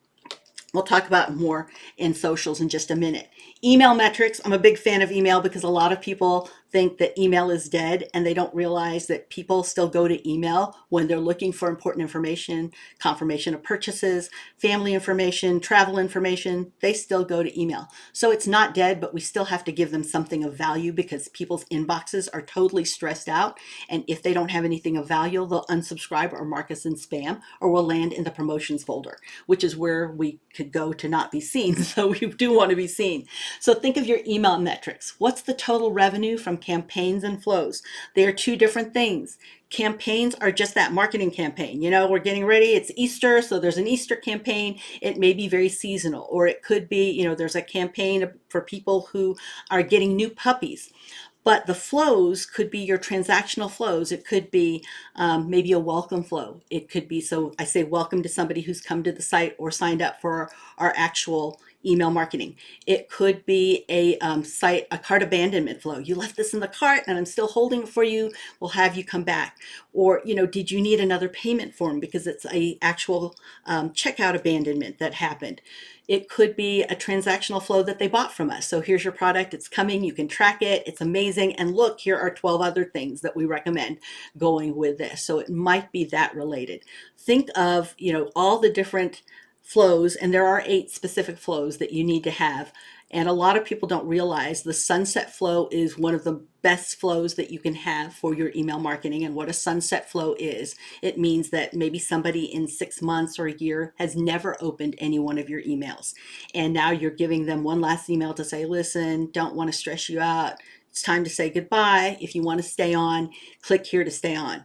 We'll talk about more in socials in just a minute. Email metrics. I'm a big fan of email because a lot of people think that email is dead, and they don't realize that people still go to email when they're looking for important information, confirmation of purchases, family information, travel information. They still go to email. So it's not dead, but we still have to give them something of value because people's inboxes are totally stressed out. And if they don't have anything of value, they'll unsubscribe or mark us in spam, or we'll land in the promotions folder, which is where we could go to not be seen. So we do want to be seen. So think of your email metrics. What's the total revenue from campaigns and flows? They are 2 different things. Campaigns are just that marketing campaign. We're getting ready. It's Easter, so there's an Easter campaign. It may be very seasonal, or it could be, there's a campaign for people who are getting new puppies. But the flows could be your transactional flows. It could be maybe a welcome flow. It could be, so I say welcome to somebody who's come to the site or signed up for our actual email marketing. It could be a cart abandonment flow. You left this in the cart and I'm still holding it for you. We'll have you come back. Or, did you need another payment form because it's a actual checkout abandonment that happened? It could be a transactional flow that they bought from us. So here's your product, it's coming, you can track it, it's amazing. And look, here are 12 other things that we recommend going with this. So it might be that related. Think of, all the different flows, and there are 8 specific flows that you need to have. And a lot of people don't realize the sunset flow is one of the best flows that you can have for your email marketing. And what a sunset flow is, it means that maybe somebody in 6 months or a year has never opened any one of your emails. And now you're giving them one last email to say, listen, don't want to stress you out. It's time to say goodbye. If you want to stay on, click here to stay on.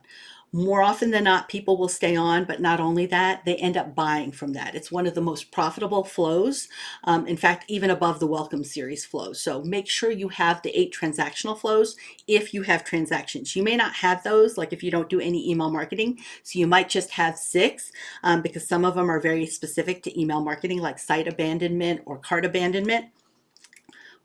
More often than not, people will stay on, but not only that, they end up buying from that. It's one of the most profitable flows. In fact, even above the welcome series flows. So make sure you have the 8 transactional flows if you have transactions. You may not have those, like if you don't do any email marketing. So you might just have 6 because some of them are very specific to email marketing, like site abandonment or cart abandonment.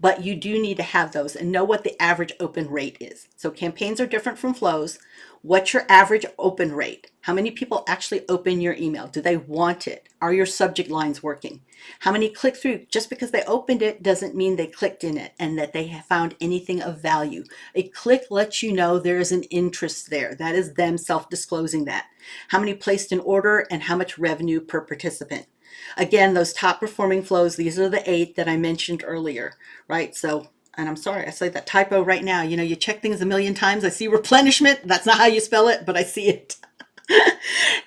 But you do need to have those and know what the average open rate is. So campaigns are different from flows. What's your average open rate? How many people actually open your email? Do they want it? Are your subject lines working? How many click through? Just because they opened it doesn't mean they clicked in it and that they have found anything of value. A click lets you know there is an interest there. That is them self-disclosing that. How many placed an order and how much revenue per participant? Again, those top performing flows, these are the 8 that I mentioned earlier, right? So, and I'm sorry, I say that typo right now. You know, you check things a million times. I see replenishment. That's not how you spell it, but I see it.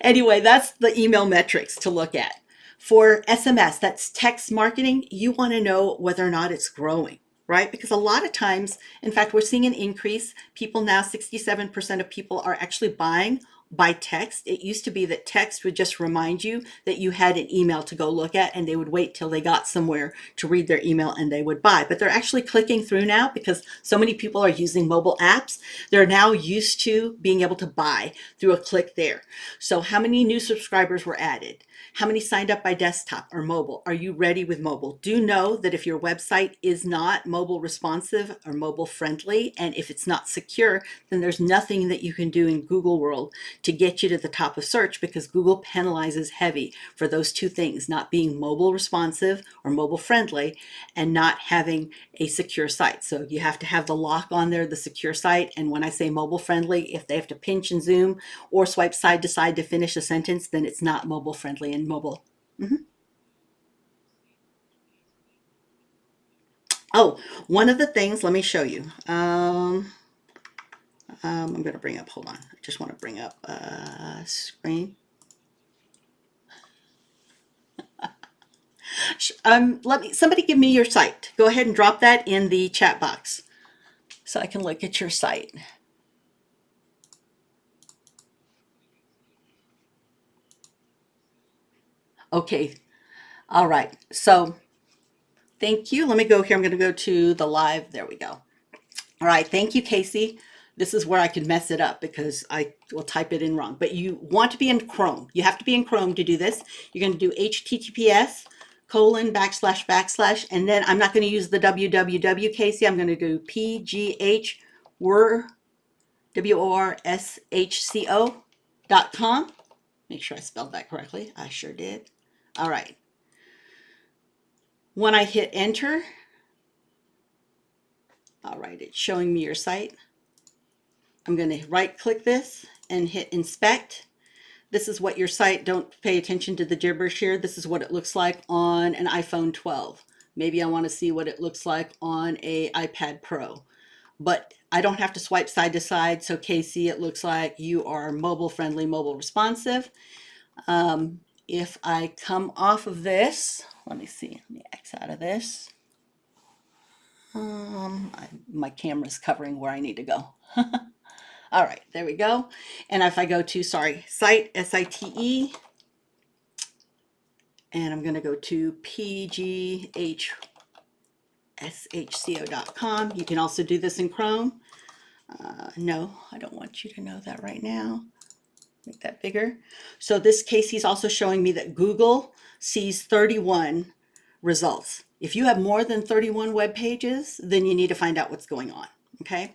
Anyway, that's the email metrics to look at. For SMS, that's text marketing, you want to know whether or not it's growing, right? Because a lot of times, in fact, we're seeing an increase. People now, 67% of people are actually buying by text. It used to be that text would just remind you that you had an email to go look at, and they would wait till they got somewhere to read their email and they would buy. But they're actually clicking through now because so many people are using mobile apps. They're now used to being able to buy through a click there. So how many new subscribers were added? How many signed up by desktop or mobile? Are you ready with mobile? Do know that if your website is not mobile responsive or mobile friendly, and if it's not secure, then there's nothing that you can do in Google world to get you to the top of search, because Google penalizes heavy for those 2 things, not being mobile responsive or mobile friendly and not having a secure site. So you have to have the lock on there, the secure site. And when I say mobile friendly, if they have to pinch and zoom or swipe side to side to finish a sentence, then it's not mobile friendly and mobile. Oh, one of the things, let me show you. I'm going to bring up, hold on. I just want to bring up screen. Somebody give me your site. Go ahead and drop that in the chat box so I can look at your site. Okay. All right. So thank you. Let me go here. I'm going to go to the live. There we go. All right. Thank you, Casey. This is where I could mess it up because I will type it in wrong. But you want to be in Chrome. You have to be in Chrome to do this. You're going to do HTTPS colon backslash backslash, and then I'm not going to use the www, Casey. I'm going to do pgh worshco.com. Make sure I spelled that correctly. I sure did. All right. When I hit enter, all right, it's showing me your site. I'm going to right click this and hit inspect. This is what your site, don't pay attention to the gibberish here. This is what it looks like on an iPhone 12. Maybe I want to see what it looks like on a iPad Pro. But I don't have to swipe side to side. So Casey, it looks like you are mobile friendly, mobile responsive. If I come off of this, let me see, let me X out of this. My camera's covering where I need to go. All right, there we go. And if I go to, sorry, site, S-I-T-E, and I'm going to go to pghshco.com. You can also do this in Chrome. No, I don't want you to know that right now. Make that bigger. So this case, he's also showing me that Google sees 31 results. If you have more than 31 web pages, then you need to find out what's going on, okay?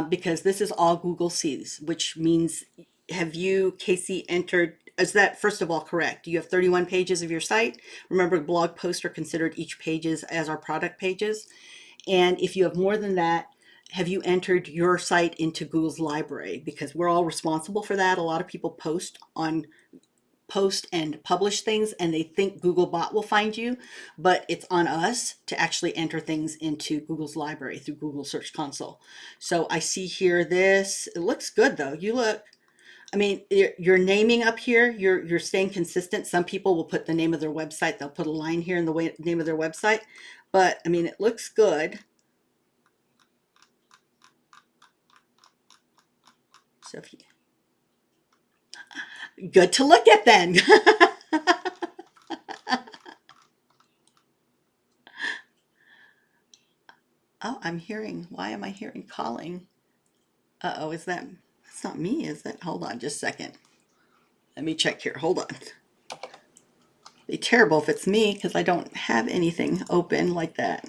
Because this is all Google sees, which means, have you, Casey, entered, is that first of all correct? You have 31 pages of your site. Remember, blog posts are considered each pages as our product pages. And if you have more than that, have you entered your site into Google's library? Because we're all responsible for that. A lot of people post and publish things and they think Googlebot will find you, but it's on us to actually enter things into Google's library through Google Search Console. So I see here this, it looks good though. You look, I mean, you're naming up here, you're staying consistent. Some people will put the name of their website. They'll put a line here in the name of their website, but I mean, it looks good. So if you, Good to look at then. Oh, I'm hearing, why am I hearing calling? Uh-oh, that's not me, is it? Hold on just a second. Let me check here. Hold on. Be terrible if it's me because I don't have anything open like that.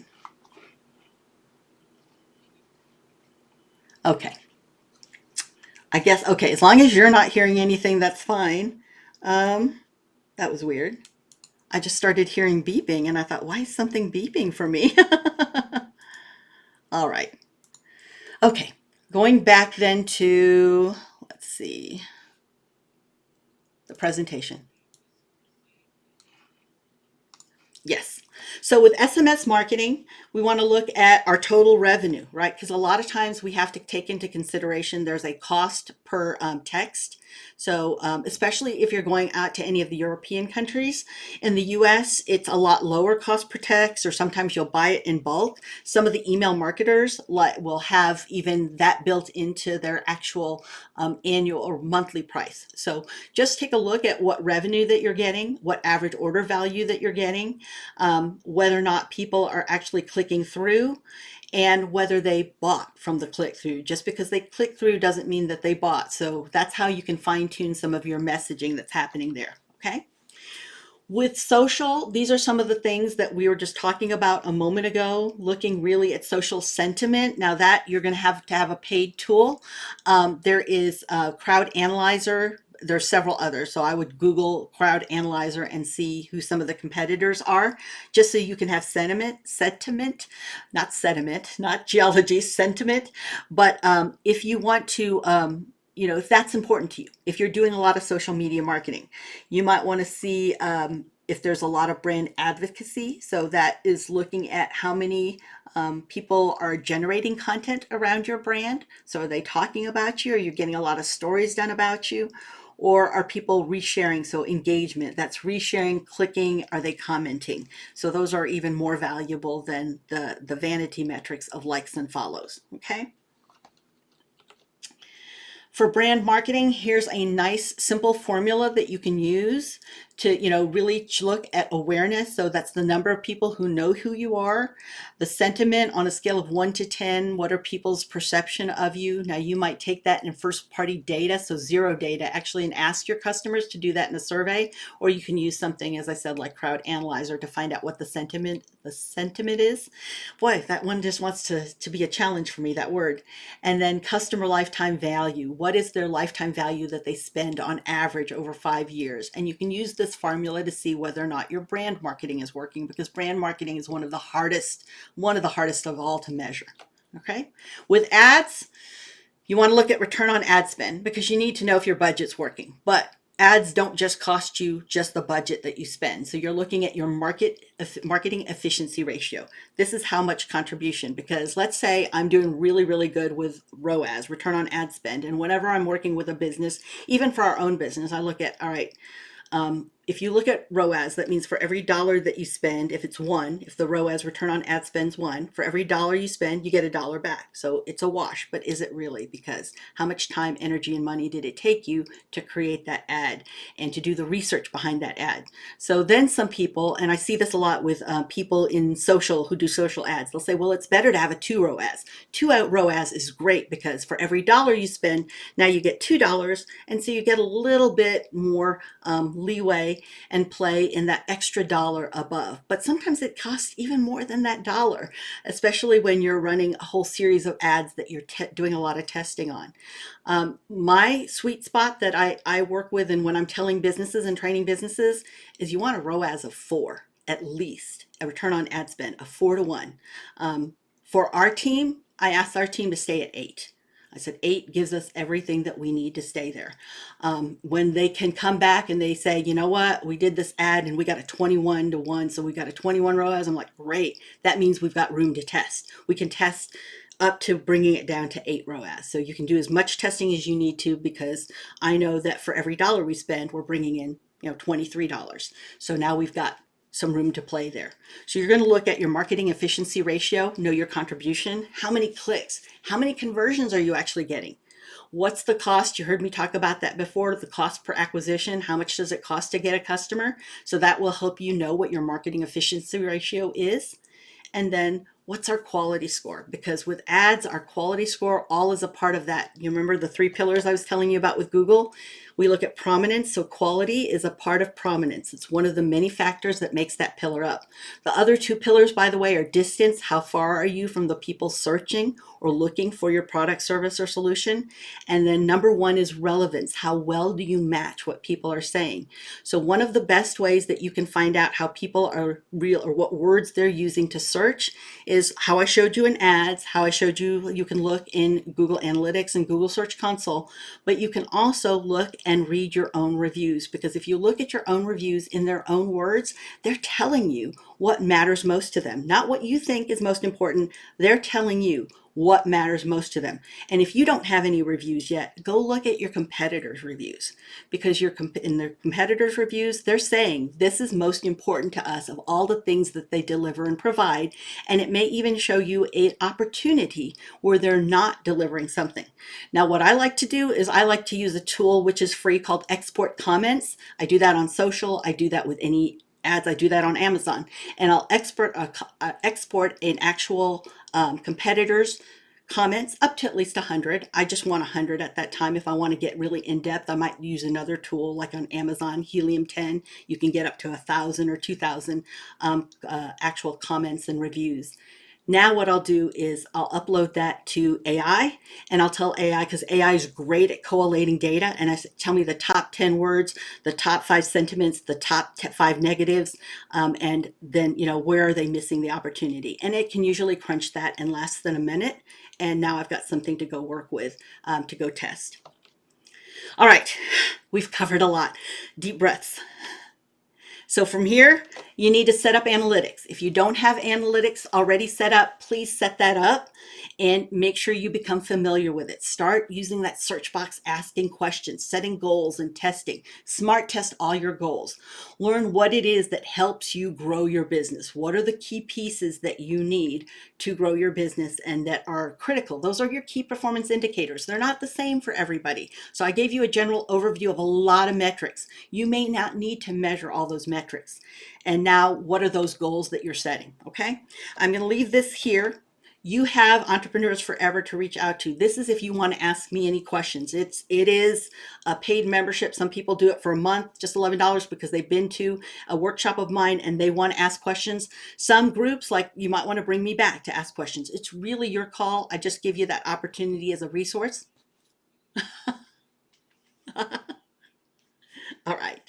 Okay. I guess, okay, as long as you're not hearing anything, that's fine. Um, that was weird. I just started hearing beeping and I thought, why is something beeping for me? All right. Okay. Going back then to, let's see, the presentation. Yes. So with SMS marketing, we want to look at our total revenue, right? Because a lot of times we have to take into consideration there's a cost per text. So especially if you're going out to any of the European countries, in the US, it's a lot lower cost per text, or sometimes you'll buy it in bulk. Some of the email marketers will have even that built into their actual annual or monthly price. So just take a look at what revenue that you're getting, what average order value that you're getting, whether or not people are actually clicking through, and whether they bought from the click through. Just because they click through doesn't mean that they bought. So that's how you can fine tune some of your messaging that's happening there. Okay. With social, these are some of the things that we were just talking about a moment ago, looking really at social sentiment. Now that you're going to have a paid tool. There is a Crowd Analyzer. There's several others. So I would Google Crowd Analyzer and see who some of the competitors are, just so you can have not sediment, not geology, sentiment. But if you want to, if that's important to you, if you're doing a lot of social media marketing, you might want to see if there's a lot of brand advocacy. So that is looking at how many people are generating content around your brand. So are they talking about you? Are you getting a lot of stories done about you? Or are people resharing? So engagement, that's resharing, clicking, are they commenting? So those are even more valuable than the vanity metrics of likes and follows. Okay. For brand marketing, here's a nice simple formula that you can use to, really look at awareness. So that's the number of people who know who you are, the sentiment on a scale of 1 to 10. What are people's perception of you? Now you might take that in first party data, so zero data actually, and ask your customers to do that in a survey, or you can use something, as I said, like Crowd Analyzer to find out what the sentiment is. Boy, that one just wants to be a challenge for me, that word. And then customer lifetime value. What is their lifetime value that they spend on average over 5 years? And you can use this formula to see whether or not your brand marketing is working, because brand marketing is one of the hardest of all to measure. Okay. With ads, you want to look at return on ad spend, because you need to know if your budget's working. But ads don't just cost you just the budget that you spend. So you're looking at your marketing efficiency ratio. This is how much contribution, because let's say I'm doing really, really good with ROAS, return on ad spend. And whenever I'm working with a business, even for our own business, I look at, all right, if you look at ROAS, that means for every dollar that you spend, if it's one, if the ROAS, return on ad spend's one, for every dollar you spend, you get $1 back. So it's a wash, but is it really? Because how much time, energy, and money did it take you to create that ad and to do the research behind that ad? So then some people, and I see this a lot with people in social who do social ads, they'll say, well, it's better to have a 2 ROAS. 2 ROAS is great because for every dollar you spend, now you get $2. And so you get a little bit more leeway and play in that extra dollar above. But sometimes it costs even more than that dollar, especially when you're running a whole series of ads that you're doing a lot of testing on. My sweet spot that I work with, and when I'm telling businesses and training businesses, is you want a ROAS of 4, at least, a return on ad spend of 4 to 1. For our team, I asked our team to stay at 8. I said 8 gives us everything that we need to stay there. When they can come back and they say, you know what, we did this ad and we got a 21 to 1, so we got a 21 ROAS. I'm like, great. That means we've got room to test. We can test up to bringing it down to 8 ROAS. So you can do as much testing as you need to, because I know that for every dollar we spend, we're bringing in, $23. So now we've got some room to play there. So you're going to look at your marketing efficiency ratio, know your contribution, how many clicks, how many conversions are you actually getting? What's the cost? You heard me talk about that before, the cost per acquisition. How much does it cost to get a customer? So that will help you know what your marketing efficiency ratio is. And then what's our quality score? Because with ads, our quality score all is a part of that. You remember the three pillars I was telling you about with Google? We look at prominence, so quality is a part of prominence. It's one of the many factors that makes that pillar up. The other two pillars, by the way, are distance. How far are you from the people searching or looking for your product, service, or solution? And then number one is relevance. How well do you match what people are saying? So one of the best ways that you can find out how people are real or what words they're using to search is how I showed you in ads, how I showed you, you can look in Google Analytics and Google Search Console, but you can also look and read your own reviews, because if you look at your own reviews in their own words, they're telling you what matters most to them, not what you think is most important. They're telling you what matters most to them. And if you don't have any reviews yet, go look at your competitors' reviews, because in their competitors' reviews, they're saying this is most important to us of all the things that they deliver and provide. And it may even show you an opportunity where they're not delivering something. Now, what I like to do is I like to use a tool which is free called Export Comments. I do that on social. I do that with any ads. I do that on Amazon, and I'll export an actual competitor's comments up to at least 100. I just want 100 at that time. If I want to get really in depth, I might use another tool like on Amazon, Helium 10. You can get up to 1,000 or 2,000 actual comments and reviews. Now what I'll do is I'll upload that to AI, and I'll tell AI, because AI is great at collating data, and tell me the top 10 words, the top 5 sentiments, the top 5 negatives, and then, where are they missing the opportunity? And it can usually crunch that in less than a minute. And now I've got something to go work with, to go test. All right, we've covered a lot. Deep breaths. So from here, you need to set up analytics. If you don't have analytics already set up, please set that up and make sure you become familiar with it. Start using that search box, asking questions, setting goals, and testing. Smart test all your goals. Learn what it is that helps you grow your business. What are the key pieces that you need to grow your business and that are critical? Those are your key performance indicators. They're not the same for everybody. So I gave you a general overview of a lot of metrics. You may not need to measure all those metrics. And now, what are those goals that you're setting? Okay, I'm going to leave this here. You have Entrepreneurs Forever to reach out to. This is if you want to ask me any questions. It is a paid membership. Some people do it for a month, just $11, because they've been to a workshop of mine and they want to ask questions. Some groups, like, you might want to bring me back to ask questions. It's really your call. I just give you that opportunity as a resource. All right.